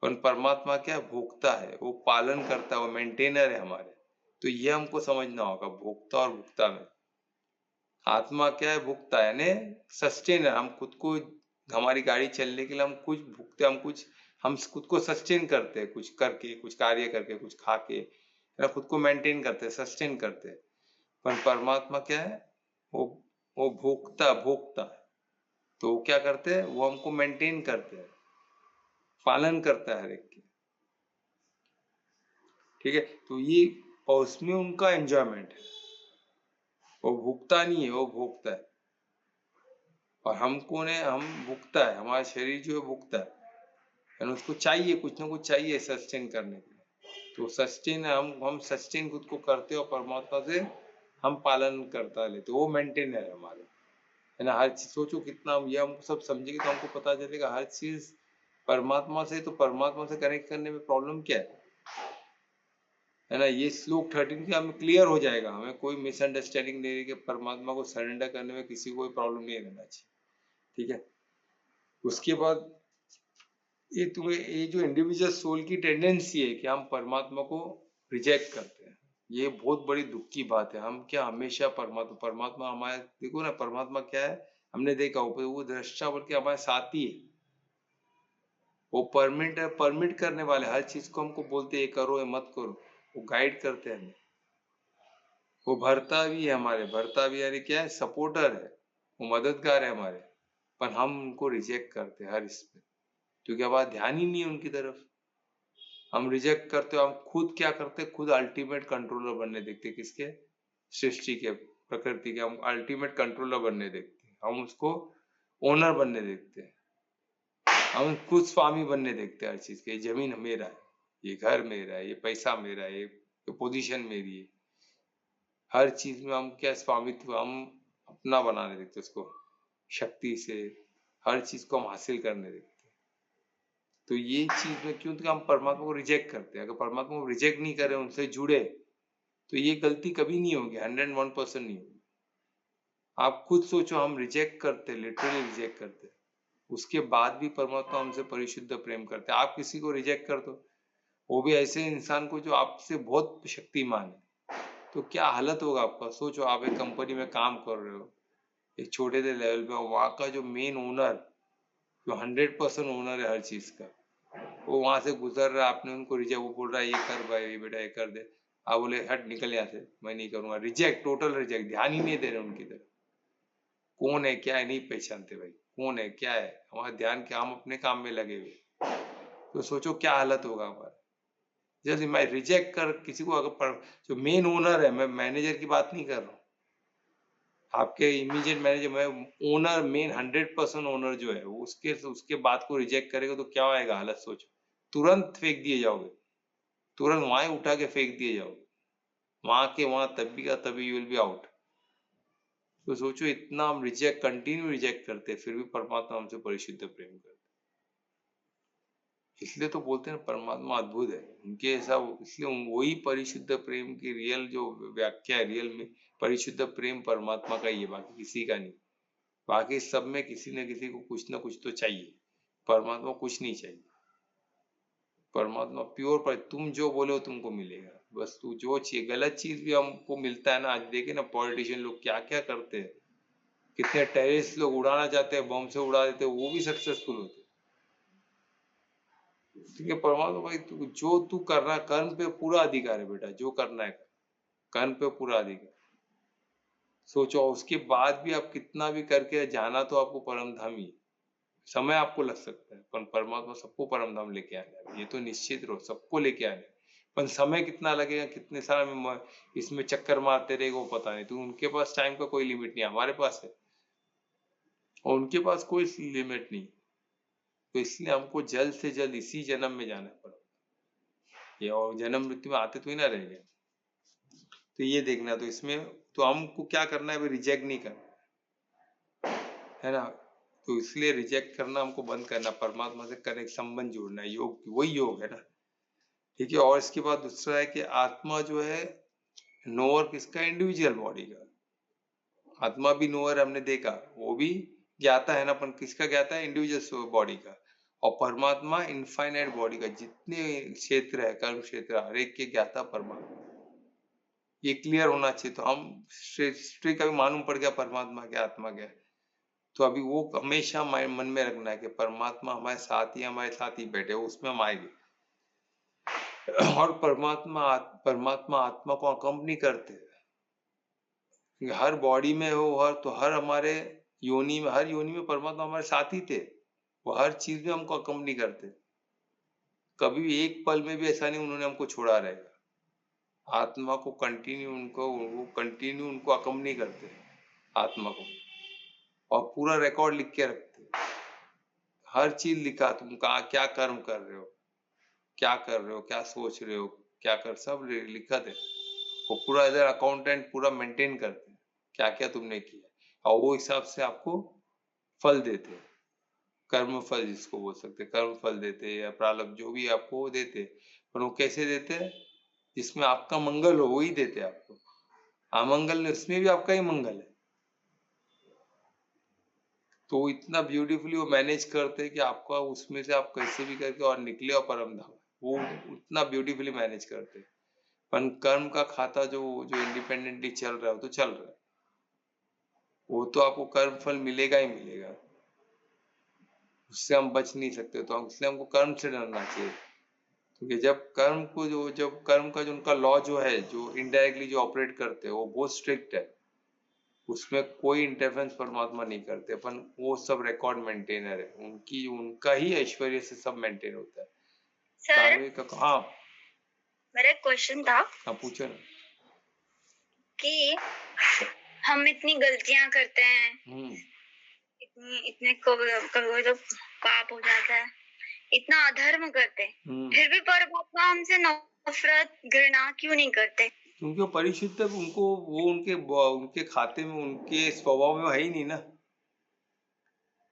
Speaker 1: पर परमात्मा क्या भोक्ता है, वो पालन करता है, वो मेंटेनर है हमारे। तो ये हमको समझना होगा, भोक्ता और भुगता में। आत्मा क्या है, भुगता है, यानी सस्टेनर। हम खुद को, हमारी गाड़ी चलने के लिए हम कुछ भुगते, हम खुद को सस्टेन करते हैं, कुछ करके, कुछ कार्य करके, कुछ खा के खुद को मेंटेन करते हैं, सस्टेन करते हैं। पर परमात्मा क्या है, वो भोक्ता, भोक्ता है। तो वो क्या करते हैं, वो हमको मेंटेन करते हैं, पालन करता है हर एक के, ठीक है। तो ये, और उसमें उनका एंजॉयमेंट है, वो भुगता नहीं है, वो भोगता है। और हमको ने हम भुगता है, हमारा शरीर जो है भुगता है, यानी उसको चाहिए, कुछ ना कुछ चाहिए सस्टेन करने के लिए। तो सस्टेन हम सस्टेन खुद को करते हो, परमात्मा से हम पालन करता ले, तो वो मेंटेनर है हमारे, है ना। हर चीज सोचो कितना, ये हम सब समझेंगे तो हमको पता चलेगा हर चीज परमात्मा से, तो परमात्मा से कनेक्ट करने में प्रॉब्लम क्या है ना। ये श्लोक 13 से हमें क्लियर हो जाएगा, हमें कोई मिसअंडरस्टैंडिंग नहीं रहेगी, परमात्मा को सरेंडर करने में किसी को कोई प्रॉब्लम नहीं रहना चाहिए, ठीक है। उसके बाद ये तुम्हें, ये जो इंडिविजुअल सोल की टेंडेंसी है कि हम परमात्मा को रिजेक्ट करते हैं, ये बहुत बड़ी दुख की बात है। हम क्या हमेशा परमात्मा हमारे, देखो ना परमात्मा क्या है, हमने देखा वो दृष्टा बल्कि हमारे साथी है, वो परमिट करने वाले, हर चीज को हमको बोलते हैं ये करो ये मत करो, वो गाइड करते हैं हमें, वो भरता भी है हमारे, भरता भी यानी क्या है, सपोर्टर है, वो मददगार है हमारे, पर हम उनको रिजेक्ट करते हैं हर इस पे, क्योंकि हमारा ध्यान ही नहीं है उनकी तरफ। हम रिजेक्ट करते हो, हम खुद क्या करते हैं, खुद अल्टीमेट कंट्रोलर बनने देखते हैं, किसके, सृष्टि के, प्रकृति के, हम अल्टीमेट कंट्रोलर बनने देखते हैं, हम उसको ओनर बनने देखते हैं, हम खुद स्वामी बनने देखते हैं हर चीज के। ये जमीन मेरा है, ये घर मेरा है, ये पैसा मेरा है, ये पोजीशन मेरी है, हर चीज में हम क्या स्वामित्व हम अपना बनाने देखते हैं उसको, शक्ति से हर चीज को हम हासिल करने देखते हैं। तो ये चीज में क्यों, तो हम परमात्मा को रिजेक्ट करते हैं। अगर परमात्मा को रिजेक्ट नहीं करें, उनसे जुड़े, तो ये गलती कभी नहीं होगी, 101% नहीं होगी। आप खुद सोचो, हम रिजेक्ट करते, लिटरली रिजेक्ट करते, उसके बाद भी परमात्मा हमसे परिशुद्ध प्रेम करते। आप किसी को रिजेक्ट कर दो, वो भी ऐसे इंसान को जो आपसे बहुत शक्तिमान है, तो क्या हालत होगा आपका। सोचो, आप एक कंपनी में काम कर रहे हो, एक छोटे से लेवल पे, वहाँ का जो मेन ओनर, जो 100% ओनर है हर चीज का, वो वहां से गुजर रहा है, आपने उनको रिजेक्ट, वो बोल रहा है ये कर भाई, ये बेटा ये कर दे, आप बोले हट निकल यहाँ से, मैं नहीं करूंगा, रिजेक्ट, टोटल रिजेक्ट, ध्यान ही नहीं दे रहे उनकी तरफ, कौन है क्या है नहीं पहचानते भाई, कौन है क्या है, हमारा ध्यान क्या, हम अपने काम में लगे हुए। तो सोचो क्या हालत होगा हमारा। जैसे मैं रिजेक्ट कर किसी को, अगर जो मेन ओनर है, मैं मैनेजर की बात नहीं कर रहा हूँ, आपके इमीडिएट मैनेजर, मैं ओनर, मेन 100% ओनर जो है, उसके बात को रिजेक्ट करेगा तो क्या आएगा हालत, सोचो, तुरंत फेंक दिए जाओगे, तुरंत वहां उठा के फेंक दिए जाओगे, वहां के वहां तभी का तभी, यू विल बी आउट। तो सोचो, इतना हम रिजेक्ट, कंटिन्यू रिजेक्ट करते हैं, फिर भी परमात्मा हमसे परिशुद्ध प्रेम करते, इसलिए तो बोलते हैं परमात्मा अद्भुत है, उनके ऐसा, इसलिए वही परिशुद्ध प्रेम की रियल जो व्याख्या है, रियल में परिशुद्ध प्रेम परमात्मा का ही है, बाकी किसी का नहीं। बाकी सब में किसी न किसी को कुछ ना कुछ तो चाहिए, परमात्मा कुछ नहीं चाहिए। परमात्मा प्योर, पर तुम जो बोले तुमको मिलेगा, बस तू जो चाहिए। गलत चीज भी हमको मिलता है ना, आज देखे ना पॉलिटिशियन लोग क्या क्या करते हैं, कितने टेररिस्ट लोग उड़ाना चाहते हैं, बम से उड़ा देते हैं, वो भी सक्सेसफुल होते हैं। ठीक है, परमात्मा भाई जो तू करना, कर्म पे पूरा अधिकार है बेटा, जो करना है कर्म पे पूरा अधिकार। सोचो, उसके बाद भी आप कितना भी करके जाना, तो आपको परम धाम ही, समय आपको लग सकता है, पर परमात्मा सबको परम धाम लेके आने, ये तो निश्चित रहो, सबको लेके आने। पर समय कितना लगेगा, कितने साल में इसमें चक्कर मारते रहेगा, वो पता नहीं। तो उनके पास टाइम का कोई लिमिट नहीं, हमारे पास है, और उनके पास कोई लिमिट नहीं। तो इसलिए हमको जल्द से जल्द इसी जन्म में जाना पड़ा, ये और जन्म मृत्यु में आते तो ही ना रह गए। तो ये देखना, तो इसमें तो हमको क्या करना है, रिजेक्ट नहीं करना है ना। तो इसलिए रिजेक्ट करना हमको बंद करना, परमात्मा से कनेक्ट, संबंध जोड़ना है, योग, वही योग है ना, ठीक है। और इसके बाद दूसरा है कि आत्मा जो है नोअर किसका, इंडिविजुअल बॉडी का, आत्मा भी नोअर, हमने देखा, वो भी ज्ञाता है ना, अपन किसका ज्ञाता है, इंडिविजुअल बॉडी का। और परमात्मा इनफाइनाइट बॉडी का, जितने क्षेत्र है, कर्म क्षेत्र, हर एक के ज्ञाता परमात्मा, ये क्लियर होना चाहिए। तो हम सृष्टि का भी मालूम पड़ गया परमात्मा क्या, आत्मा क्या है। तो अभी वो हमेशा मन में रखना है कि परमात्मा हमारे साथ ही बैठे, उसमें हम आएंगे। और परमात्मा आत्मा को अकम्पनी करते हैं, हर बॉडी में हो, हर, तो हर हमारे योनि में, हर योनि में परमात्मा हमारे साथ ही थे। वो हर चीज में हमको अकम्पनी करते, कभी भी एक पल में भी ऐसा नहीं उन्होंने हमको छोड़ा रहेगा। आत्मा को कंटिन्यू उनको अकम्पनी करते हैं आत्मा को, और पूरा रिकॉर्ड लिख के रखते हैं। हर चीज लिखा, तुम कहाँ क्या कर्म कर रहे हो, क्या कर रहे हो, क्या सोच रहे हो, क्या कर, सब लिखा थे। वो पूरा इधर अकाउंटेंट पूरा मेंटेन करते हैं क्या क्या तुमने किया, और वो हिसाब से आपको फल देते हैं। कर्म फल जिसको बोल सकते हैं, कर्म फल देते हैं या प्रारब्ध जो भी आपको वो देते, पर वो कैसे देते हैं, जिसमें आपका मंगल हो वही देते आपको। अमंगल नहीं, उसमें भी आपका ही मंगल है। तो इतना ब्यूटीफुली वो मैनेज करते हैं कि आपका उसमें से आप कैसे भी करके और निकले और परम धाम, वो उतना ब्यूटीफुली मैनेज करते हैं। पर कर्म का खाता जो जो इंडिपेंडेंटली चल रहा है वो तो चल रहा है, वो तो आपको कर्म फल मिलेगा ही मिलेगा, उससे हम बच नहीं सकते। तो इसलिए हमको कर्म से डरना चाहिए, क्योंकि जब कर्म का जो उनका लॉ जो है, जो इनडायरेक्टली जो ऑपरेट करते हैं वो बहुत स्ट्रिक्ट है, उसमें कोई इंटरफेरेंस परमात्मा नहीं करते, अपन वो सब रिकॉर्ड मेंटेनर है, उनका ही ऐश्वर्य से सब मेंटेन होता है।
Speaker 2: सर,
Speaker 1: हाँ,
Speaker 2: मेरा क्वेश्चन था,
Speaker 1: हाँ पूछो ना।
Speaker 2: कि हम इतनी गलतियां करते हैं, इतने कभी तो पाप हो जाता है, इतना अधर्म करते, फिर भी परमात्मा हमसे नफरत घृणा क्यों नहीं करते?
Speaker 1: क्योंकि वो परिशुद्ध, उनको वो उनके खाते में, उनके स्वभाव में है ही नहीं ना।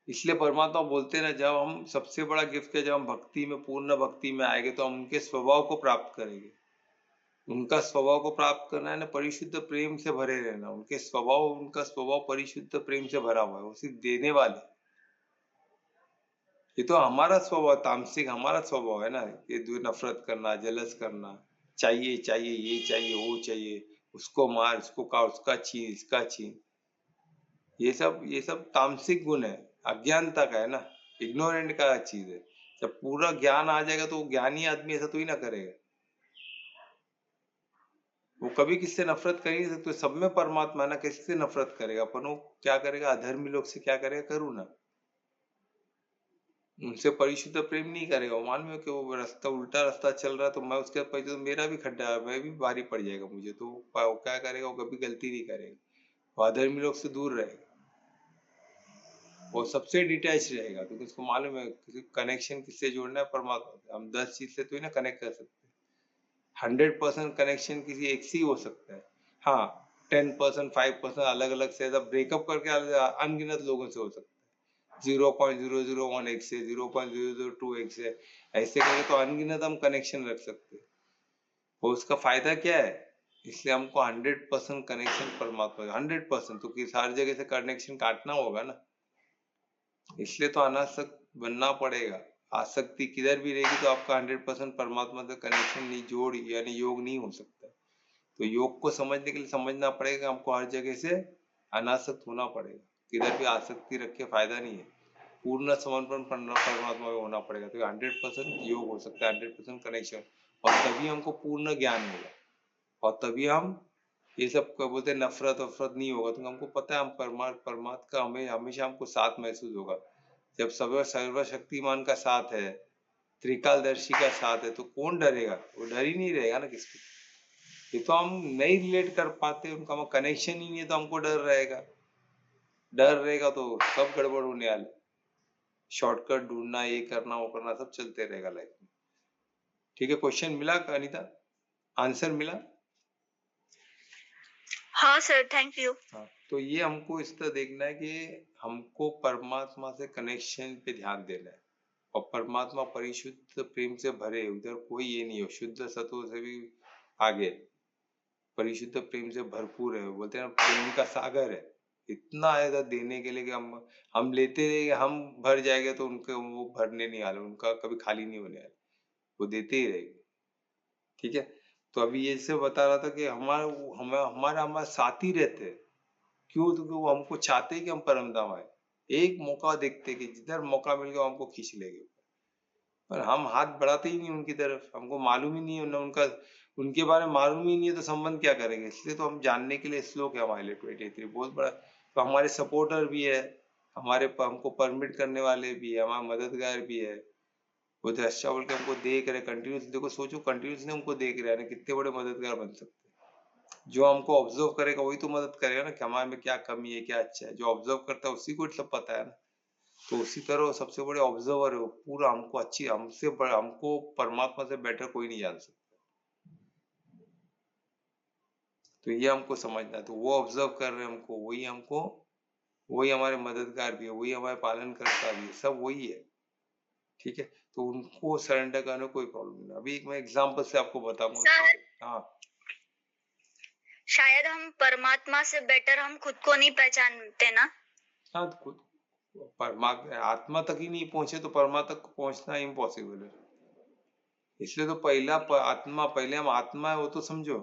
Speaker 1: इसलिए परमात्मा बोलते ना, जब हम सबसे बड़ा गिफ्ट है, जब हम भक्ति में, पूर्ण भक्ति में आएंगे तो हम उनके स्वभाव को प्राप्त करेंगे। उनका स्वभाव को प्राप्त करना है ना, परिशुद्ध प्रेम से भरे रहना। उनका स्वभाव परिशुद्ध प्रेम से भरा हुआ है, वो सिर्फ देने वाले। ये तो हमारा स्वभाव, तामसिक हमारा स्वभाव है ना, ये नफरत करना, जलस करना, चाहिए चाहिए, ये चाहिए, वो चाहिए, उसको मार, उसको का, उसका छीन, इसका छीन, ये सब तामसिक गुण है, अज्ञानता का है ना, इग्नोरेंट का चीज है। जब पूरा ज्ञान आ जाएगा तो ज्ञानी आदमी ऐसा तो ही ना करेगा, वो कभी किससे नफरत कर ही नहीं सकते। सब में परमात्मा है ना, किससे नफरत करेगा, पर वो क्या करेगा, अधर्मी लोग से क्या करेगा, करुणा, उनसे परिशुद्ध प्रेम नहीं करेगा। मान लो कि वो रास्ता उल्टा रास्ता चल रहा है, तो मैं उसके पीछे, तो मेरा भी खड्डा है, मैं भी भारी पड़ जाएगा मुझे, तो वो क्या करेगा, वो कभी गलती नहीं करेगा, वो अधर्मी लोग से दूर रहेगा, वो सबसे डिटैच रहेगा, क्योंकि उसको मालूम है कनेक्शन किससे जोड़ना है, परमात्मा से। हम 10 चीज से तो ही ना कनेक्ट कर सकते, 100% कनेक्शन किसी एक से ही हो सकता है। हाँ, 10%, 5% अलग अलग से, ब्रेकअप करके अनगिनत लोगों से हो सकता है, 0.001 एक से, 0.002 एक से, ऐसे करके तो अनगिनत हम कनेक्शन रख सकते हैं। और उसका फायदा क्या है, इसलिए हमको 100% कनेक्शन परमात्मा, 100%, तो किस हर जगह से कनेक्शन काटना होगा ना, इसलिए तो अनासक्त बनना पड़ेगा। आसक्ति किधर भी रहेगी तो आपका 100% परमात्मा से कनेक्शन नहीं, जोड़ यानी योग नहीं हो सकता। तो योग को समझने के लिए समझना पड़ेगा, हमको हर जगह से अनासक्त होना पड़ेगा, किधर भी आसक्ति रख के फायदा नहीं है। पूर्ण समर्पण परमात्मा में होना पड़ेगा, तो 100% योग हो सकता है, 100% कनेक्शन, और तभी हमको पूर्ण ज्ञान होगा, और तभी हम ये सब क्या बोलते हैं, नफरत वफरत नहीं होगा, तो हमको पता है हम परमात्मा का हमें हमेशा हमको साथ महसूस होगा। जब सर्वशक्तिमान का साथ है, त्रिकालदर्शी का साथ है, तो कौन डरेगा, वो डर ही नहीं रहेगा ना किसको। ये तो हम नहीं रिलेट कर पाते, उनका कनेक्शन ही नहीं है, तो हमको डर रहेगा तो सब गड़बड़ होने वाले, शॉर्टकट ढूंढना, ये करना, वो करना, सब चलते रहेगा लाइफ में। ठीक है, क्वेश्चन मिला अनीता, आंसर मिला?
Speaker 2: हाँ सर, थैंक यू।
Speaker 1: हाँ, तो ये हमको इस तरह देखना है कि हमको परमात्मा से कनेक्शन पे ध्यान देना है, और परमात्मा परिशुद्ध प्रेम से भरे, उधर कोई ये नहीं हो, शुद्ध सत्व से भी आगे, परिशुद्ध प्रेम से भरपूर है, बोलते हैं ना प्रेम का सागर है, इतना है देने के लिए कि हम लेते रहेंगे, हम भर जाएंगे तो उनके वो भरने नहीं वाले, उनका कभी खाली नहीं होने वाले, वो देते ही रहेंगे। ठीक है, तो अभी ये से बता रहा था कि हमारा साथी रहते हैं, क्यों, तो वो हमको चाहते हैं कि हम परम धाम आए, एक मौका देखते कि जिधर मौका मिल गया हमको खींच लेंगे, पर हम हाथ बढ़ाते ही नहीं उनकी तरफ, हमको मालूम ही नहीं है ना, उनके बारे में मालूम ही नहीं है, तो संबंध क्या करेंगे। इसलिए तो हम जानने के लिए श्लोक है हमारे लिए 23 बहुत बड़ा, तो हमारे सपोर्टर भी है, हमको परमिट करने वाले भी है, हमारे मददगार भी है। वो दृष्टा बोल के हमको देख रहे कंटिन्यूस, देखो सोचो कंटिन्यूसली हमको देख रहे हैं, कितने बड़े मददगार बन सकते हैं। जो हमको ऑब्जर्व करेगा वही तो मदद करेगा ना कि हमारे में क्या कमी है क्या अच्छा है। जो ऑब्जर्व करता है उसी को सब पता है ना। तो उसी तरह सबसे बड़े ऑब्जर्वर है वो, पूरा हमको अच्छी हमको परमात्मा से बेटर कोई नहीं जान सकता। तो ये हमको समझना है। तो वो ऑब्जर्व कर रहे हैं हमको, वही हमारे मददगार भी है, वही हमारे पालन करता भी है, सब वही है। ठीक है, तो उनको सरेंडर करने कोई प्रॉब्लम नहीं। अभी मैं एग्जांपल से आपको बताऊंगा। हाँ,
Speaker 2: शायद हम परमात्मा से बेटर हम खुद को नहीं पहचानते ना।
Speaker 1: हाँ, तो खुद आत्मा तक ही नहीं पहुंचे तो परमात्मा तक पहुंचना इम्पॉसिबल है। इसलिए तो पहले हम आत्मा है वो तो समझो।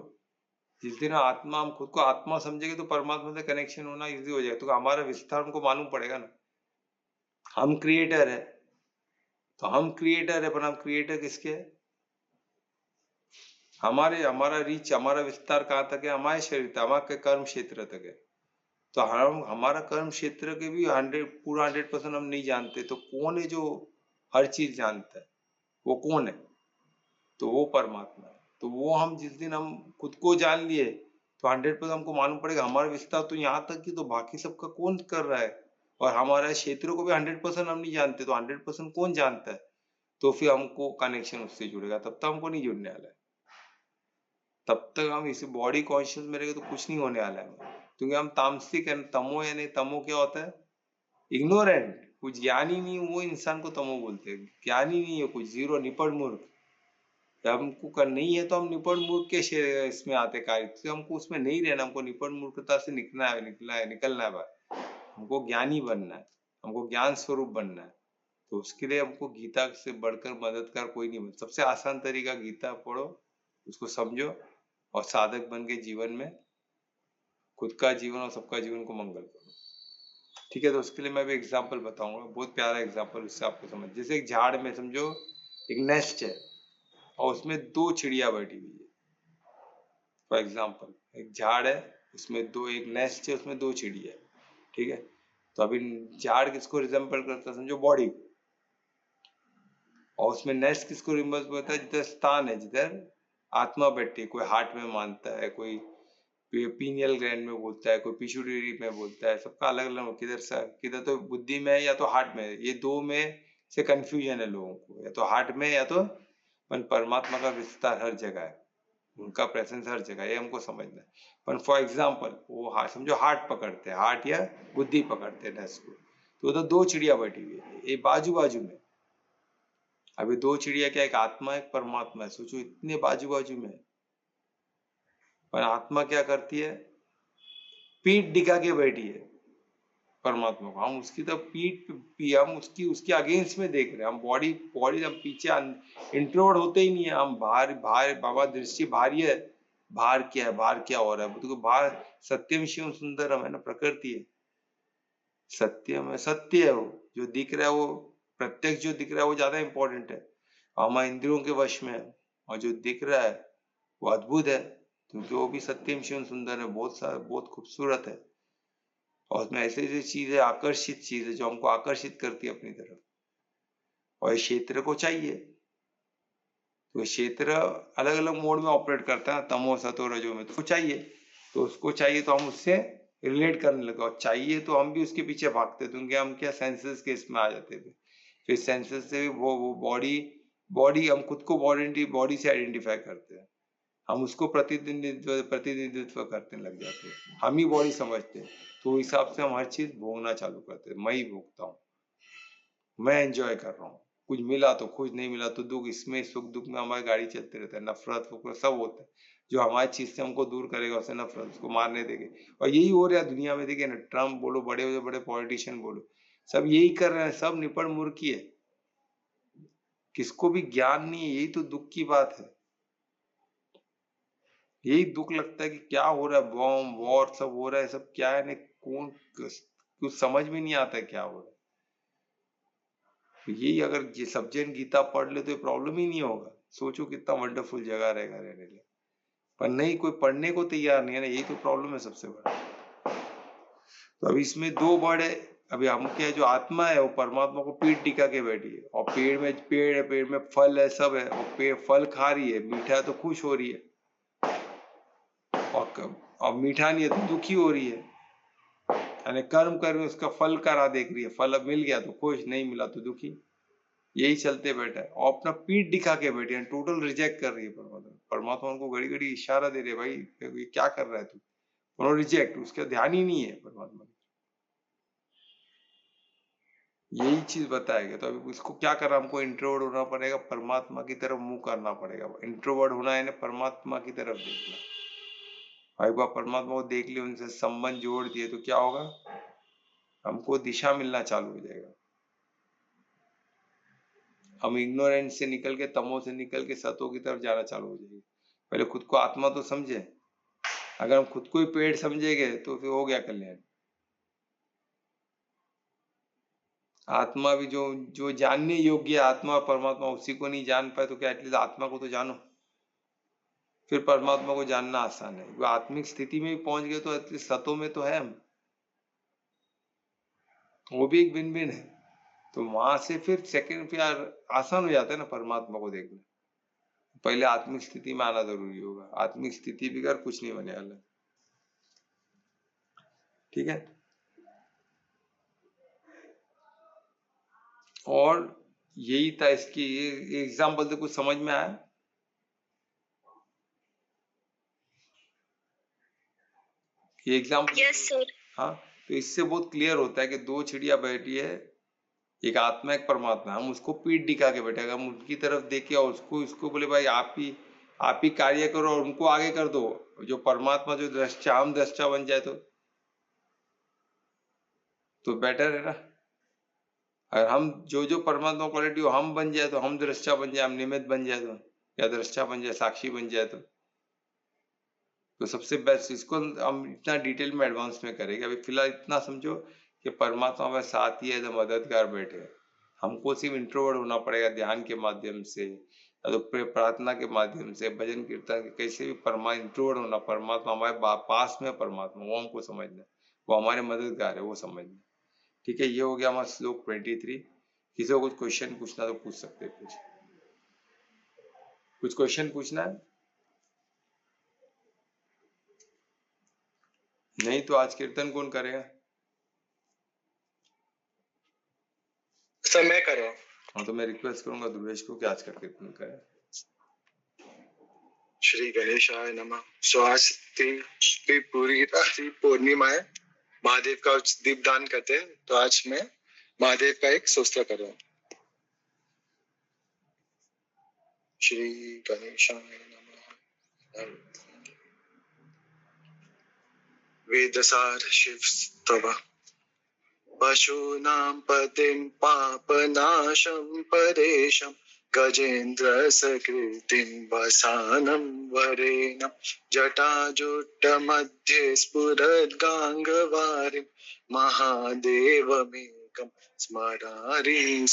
Speaker 1: जिस दिन हम खुद को आत्मा समझेंगे तो परमात्मा से कनेक्शन होना इजी हो जाएगा। तो हमारा विस्तार हमको मालूम पड़ेगा ना। हम क्रिएटर है, तो हम क्रिएटर है, पर हम क्रिएटर किसके है? हमारा विस्तार कहाँ तक है? हमारे शरीर तक, हमारे कर्म क्षेत्र तक है। तो हमारा कर्म क्षेत्र के भी 100% हम नहीं जानते। तो कौन है जो हर चीज जानता है? वो कौन है? तो वो परमात्मा है। तो वो हम जिस दिन हम खुद को जान लिए तो 100% हमको मालूम पड़ेगा हमारा विस्तार तो यहाँ तक कि तो बाकी सबका कौन कर रहा है। और हमारे क्षेत्र को भी 100% हम नहीं जानते, तो 100% कौन जानता है? तो फिर हमको कनेक्शन उससे जुड़ेगा, तब तक हमको नहीं जुड़ने वाला है। तब तक हम इसी बॉडी कॉन्शियस में रहेंगे तो कुछ नहीं होने वाला है। क्योंकि हम तामसिक है। तमो यानी तमो क्या होता है? इग्नोरेंट, कुछ ज्ञानी नहीं, वो इंसान को तमो बोलते हैं। ज्ञानी नहीं है कुछ, जीरो, निपट मूर्ख। जब हमको कर नहीं है तो हम निपट मूर्ख के इसमें आते कार्य, तो हमको उसमें नहीं रहना। हमको निपट मूर्खता से निकलना है भाई। हमको ज्ञानी बनना है, हमको ज्ञान स्वरूप बनना है। तो उसके लिए हमको गीता से बढ़कर मददगार कोई नहीं बन। सबसे आसान तरीका गीता पढ़ो, उसको समझो और साधक बन के जीवन में खुद का जीवन और सबका जीवन को मंगल करो। ठीक है, तो उसके लिए मैं भी एग्जाम्पल बताऊंगा, बहुत प्यारा एग्जाम्पल, उससे आपको समझ। जैसे एक झाड़ में समझो एक नेस्ट है और उसमें 2 चिड़िया बैठी हुई है। फॉर एग्जाम्पल एक झाड़ है, उसमें एक नेस्ट है, उसमें 2 चिड़िया है। ठीक है, तो अभी झाड़ किसको रिजेंबल करता है? समझो बॉडी को। और उसमें नेस्ट किसको रिजेंबल करता है? जिधर स्थान है, जिधर आत्मा बैठती है। कोई हार्ट में मानता है, कोई पीनियल ग्लैंड में बोलता है, कोई पिट्यूटरी में बोलता है। सबका अलग अलग, किधर तो बुद्धि में है या तो हार्ट में है। ये 2 में से कंफ्यूजन है लोगों को, या तो हार्ट में या तो परमात्मा का विस्तार हर जगह है, उनका प्रेजेंस हर जगह है, ये हमको समझना है। पर फॉर एग्जाम्पल वो समझो हार्ट पकड़ते हैं, हार्ट या बुद्धि पकड़ते हैं नेस्ट को। तो उधर 2 चिड़िया बैठी हुई है, ये बाजू बाजू में। अभी 2 चिड़िया क्या, एक आत्मा एक परमात्मा है। सोचो इतने बाजू बाजू में। पर आत्मा क्या करती है? पीठ दिखा के बैठी है परमात्मा को। हम उसकी तो हम उसकी अगेंस्ट में देख रहे हैं। हम बॉडी हम पीछे इंट्रोवर्ट होते ही नहीं है। हम बाहर बाबा दृष्टि बाहरी है। बाहर क्या हो रहा है? तो बाहर सत्यम शिवम सुंदरम है ना, प्रकृति है। सत्यम है, सत्य है। वो जो दिख रहा है, वो प्रत्यक्ष जो दिख रहा है वो ज्यादा इंपॉर्टेंट है। हमारे इंद्रियों के वश में है, और जो दिख रहा है वो अद्भुत है, क्योंकि वो भी सत्यम शिवम सुंदर है, बहुत खूबसूरत है। और उसमें ऐसी चीज है, आकर्षित चीज है, जो हमको आकर्षित करती है अपनी तरफ। और इस क्षेत्र को चाहिए। तो क्षेत्र अलग अलग मोड में ऑपरेट करता है, तमो सतो रजो में। तो चाहिए, तो उसको चाहिए तो हम उससे रिलेट करने लगे। और चाहिए तो हम भी उसके पीछे भागते थे, क्योंकि हम क्या सेंसेस के इसमें आ जाते थे। फिर सेंसेस से वो बॉडी हम खुद को बॉडी से आइडेंटिफाई करते हैं। हम उसको प्रतिनिधित्व करने लग जाते हैं, हम ही बॉडी समझते हैं। तो हिसाब से हम हर चीज भोगना चालू करते हैं। मैं ही भोगता हूँ, मैं एंजॉय कर रहा हूँ। कुछ मिला तो खुश, नहीं मिला तो दुख। इसमें सुख दुख में हमारी गाड़ी चलते रहता है। नफरत फुकरत सब होता है। जो हमारी चीज से हमको दूर करेगा उसे नफरत, उसको मारने देंगे। और यही हो रहा है दुनिया में। देखिए ना, ट्रम्प बोलो, बड़े बड़े पॉलिटिशियन बोलो, सब यही कर रहे हैं। सब निपट मूर्खी है, किसको भी ज्ञान नहीं है। यही तो दुख की बात है। यही दुख लगता है कि क्या हो रहा है, बॉम्ब वॉर सब हो रहा है। सब क्या है, कौन, कुछ समझ में नहीं आता है क्या हो रहा है। तो यही अगर ये सब्जेक्ट गीता पढ़ ले तो ये प्रॉब्लम ही नहीं होगा। सोचो कितना वंडरफुल जगह रहेगा रहने के लिए। पर नहीं, कोई पढ़ने को तैयार नहीं है ना, यही तो प्रॉब्लम है सबसे बड़ा। तो अब इसमें 2 बर्ड है, अभी हम क्या है, जो आत्मा है वो परमात्मा को पीठ टिका के बैठी है, और पेड़ है, पेड़ में फल है, सब है, वो पेड़ फल खा रही है, मीठा है तो खुश हो रही है, और मीठा नहीं है तो दुखी हो रही है। यानी कर्म कर उसका फल का राह देख रही है, फल अब मिल गया तो खुश, नहीं मिला तो दुखी, यही चलते बैठा है, और अपना पीठ दिखा के बैठे हैं, टोटल रिजेक्ट कर रही है परमात्मा उनको घड़ी घड़ी इशारा दे रहे भाई ये क्या कर रहा है तू, और रिजेक्ट, उसका ध्यान ही नहीं है परमात्मा, यही चीज बताएगा। तो अभी इसको क्या करना, हमको इंट्रोवर्ट होना पड़ेगा, परमात्मा की तरफ मुंह करना पड़ेगा। इंट्रोवर्ट होना है ना, परमात्मा की तरफ देखना। एक बार परमात्मा को देख लिया, उनसे संबंध जोड़ दिए तो क्या होगा, हमको दिशा मिलना चालू हो जाएगा। हम इग्नोरेंस से निकल के, तमो से निकल के सतो की तरफ जाना चालू हो जाएगी। पहले खुद को आत्मा तो समझे, अगर हम खुद को ही पेड़ समझेंगे तो फिर हो गया कल्याण। आत्मा भी जो जो जानने योग्य आत्मा परमात्मा, उसी को नहीं जान पाए तो क्या एटलीस्ट आत्मा को तो जानो, फिर परमात्मा को जानना आसान है। वो आत्मिक स्थिति में भी पहुंच गए तो एटलीस्ट सतो में तो है हम, वो भी एक भिन्न भिन्न है। तो वहां से फिर सेकंड फिर आसान हो जाता है ना परमात्मा को देखना। पहले आत्मिक स्थिति में आना जरूरी होगा, आत्मिक स्थिति बिगड़ कुछ नहीं बने वाला। ठीक है, और यही था इसकी, ये एग्जाम्पल तो कुछ समझ में आया? ये एग्जाम्पल
Speaker 2: यस सर।
Speaker 1: हाँ, तो इससे बहुत क्लियर होता है कि दो चिड़िया बैठी है, एक आत्मा एक परमात्मा, हम उसको पीठ दिखा के बैठे, हम उनकी तरफ देखे और उसको बोले भाई आप ही कार्य करो और उनको आगे कर दो, जो परमात्मा जो दृष्टा, हम दृष्टा बन जाए तो बेटर है ना। अगर हम जो परमात्मा क्वालिटी हो हम बन जाए, तो हम दृष्टा बन जाए, हम निमित्त बन जाए, तो या दृष्टा बन जाए, साक्षी बन जाए, तो सबसे बेस्ट। इसको हम इतना डिटेल में एडवांस में करेंगे, अभी फिलहाल इतना समझो कि परमात्मा हमारे साथ ही है, तो मददगार बैठे हैं। हमको सिर्फ इंट्रोवर्ट होना पड़ेगा ध्यान के माध्यम से, या तो प्रार्थना के माध्यम से, भजन कीर्तन के, कैसे भी इंट्रोवर्ट होना, परमात्मा हमारे पास में, परमात्मा वो हमको समझना, वो हमारे मददगार है, वो समझना। ठीक है, ये हो गया हमारा श्लोक 23। किसी को कुछ क्वेश्चन पूछना तो पूछ सकते हैं, कुछ क्वेश्चन पूछना है? नहीं तो आज कीर्तन कौन करेगा?
Speaker 3: सर मैं कर रहा हूँ।
Speaker 1: हाँ, तो मैं रिक्वेस्ट करूंगा ध्रुवेश को कि आज का कीर्तन करें।
Speaker 3: श्री गणेशाय नमः। सो आज पूरी रात्रि पूर्णिमा है, महादेव का दीपदान करते हैं, तो आज मैं महादेव का एक स्तोत्र कर रहा हूँ। श्री गणेशाय नमः। वेदसार शिव स्तव पशूनां पतिं पापनाशं परेशं गजेन्द्र सकृतिं वसानं वरेण्यं जटाजुट्टमध्ये स्फुरद्गाङ्गवारिं महादेवमेकं स्मरारिं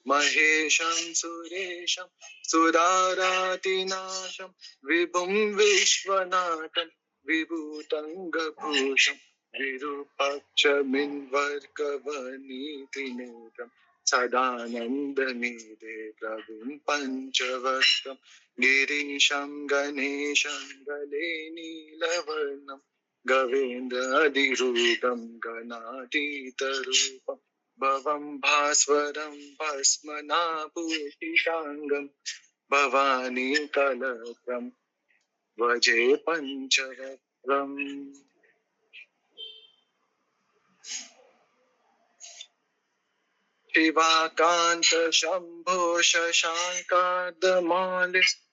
Speaker 3: महेशं सुरेशं सुरारातिनाशं विभुं विश्वनाथं विभूतङ्गभूषं विरूपाक्षमिन्वर्गवनीतिनेत्रं सदानन्दनिधे प्रभुं पञ्चवक्त्रं गिरीशं गणेशं गले नीलवर्णं गवेन्द्रादिरूपं गणातीतरूपं भवं भास्वरं भस्मनाभूषिताङ्गं भवानी कलत्रं भजे पञ्चवक्त्रम्। शिवाकान्त शम्भो शशाङ्कार्धमालि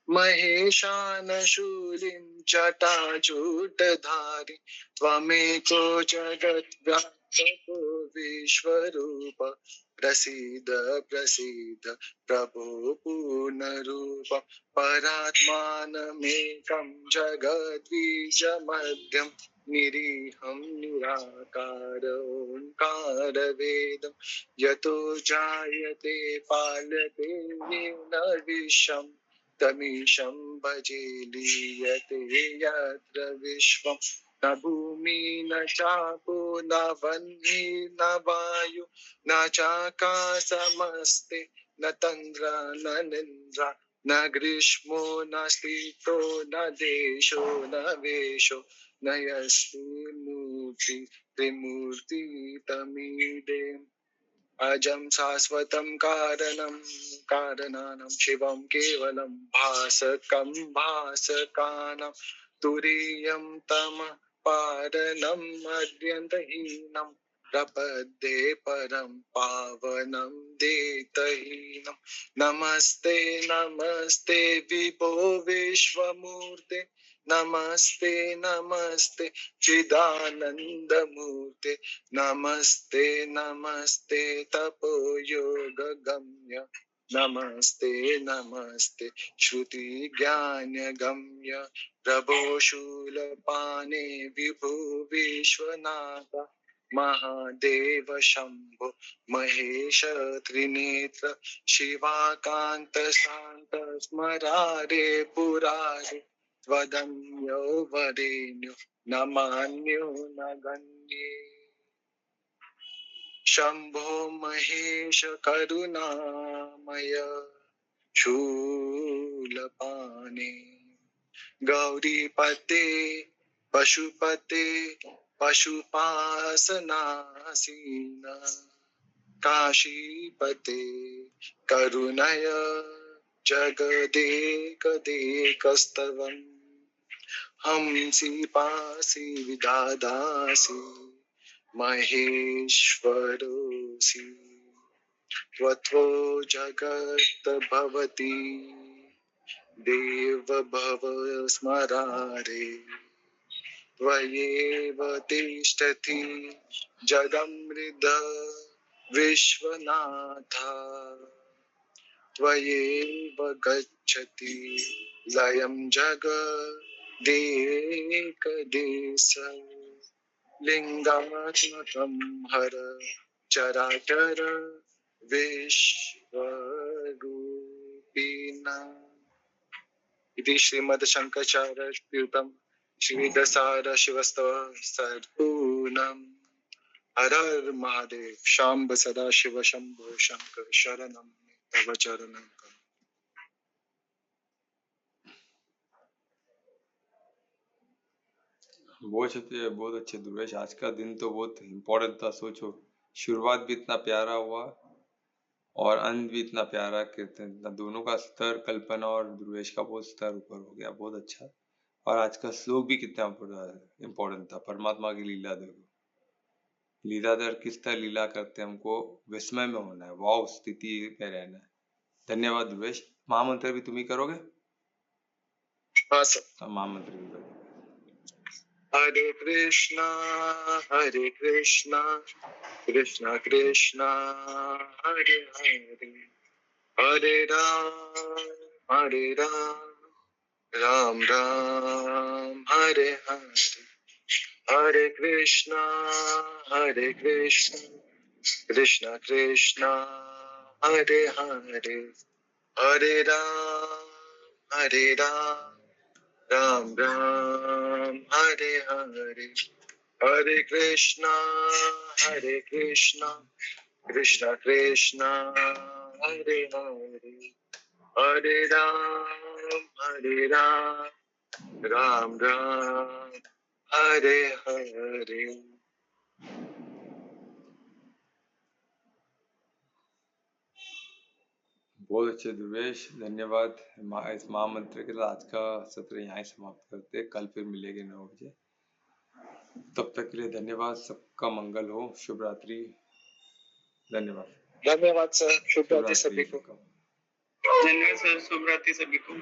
Speaker 3: महेशानशूलिं जटाजूटधारि त्वमेको जगद्व्यापको विश्वरूप प्रसीद प्रसीद प्रभो पूर्णरूप परात्मानमेकं जगद्बीजमध्यं निरीहं निराकार ओङ्कार वेदं यतो जायते पाल्यते येन विश्वं तमीशं भजे लीयते यत्र विश्वं न भूमि न चापो न वह्नि न वायु न चाकाशमस्ति न तन्द्र न निन्द्रा न ग्रीष्मो न शीतो न देशो न वेशो न यस्ति मूर्ति त्रिमूर्ति तमीदे अजं शाश्वतं कारणं कारणानं शिवं केवलं भासकं भासकानं तुरीयं तम पारणम् अद्यन्तहीनं प्रपद्ये परं पावनं देतहीनं नमस्ते नमस्ते विभो विश्वमूर्ते नमस्ते नमस्ते चिदानन्दमूर्ते नमस्ते नमस्ते तपो योग गम्य नमस्ते नमस्ते श्रुति ज्ञान गम्य प्रभो शूलपाणे विभु विश्वनाथ महादेव शंभो महेश त्रिनेत्र शिवाकांत शांत स्मरारे पुरारे त्वदन्यो वरेण्यो न मान्यो न गण्ये शंभो महेश करुणामय शूलपाणे गौरीपते पशुपते पशुपासनासीन काशीपते करुणय जगदेकदेकस्तवम् हंसी पासी विदादासी महेश्वरोऽसि त्वत्तो जगत् भवति देव भव स्मरारे त्वयैव तिष्ठति जगमृद विश्वनाथ त्वयैव गच्छति लयं जगदेकदेश लिंगात्मकं हर चराचर विश्वरूपिणा इति श्रीमद् शंकराचार्यकृतं श्रीदसार शिवस्तव सर्पूर्णम् हर हर महादेव शाम्ब सदा शिव शंभो शंकर शरणं तव चरणं
Speaker 1: बहुत अच्छे ध्रुवेश। आज का दिन तो बहुत इम्पोर्टेंट था। सोचो, शुरुआत भी इतना प्यारा हुआ और अंत भी इतना प्यारा कीर्तन, दोनों का स्तर कल्पना और ध्रुवेश का बहुत स्तर ऊपर हो गया। बहुत अच्छा। और आज का श्लोक भी कितना इम्पोर्टेंट था। परमात्मा की लीला देखो, लीलाधर किस तरह लीला करते हैं, हमको विस्मय में होना है, वाव स्थिति में रहना है। धन्यवाद ध्रुवेश। महामंत्र भी तुम ही करोगे?
Speaker 3: हाँ सर।
Speaker 1: महामंत्र भी करोगे।
Speaker 3: हरे कृष्णा कृष्णा कृष्णा हरे हरे हरे राम राम राम हरे हरे हरे कृष्णा कृष्णा कृष्णा हरे हरे हरे राम राम राम हरे हरे हरे कृष्णा कृष्णा कृष्णा हरे हरे हरे राम राम राम हरे हरे।
Speaker 1: बहुत अच्छे ध्रुवेश, धन्यवाद। इस महामंत्र के साथ आज का सत्र यहाँ ही समाप्त करते हैं। कल फिर मिलेंगे 9 बजे। तब तक के लिए धन्यवाद। सबका मंगल हो। शुभ रात्रि। धन्यवाद।
Speaker 3: धन्यवाद सर। शुभ रात्रि सभी को।
Speaker 4: धन्यवाद सर। शुभ रात्रि सभी को।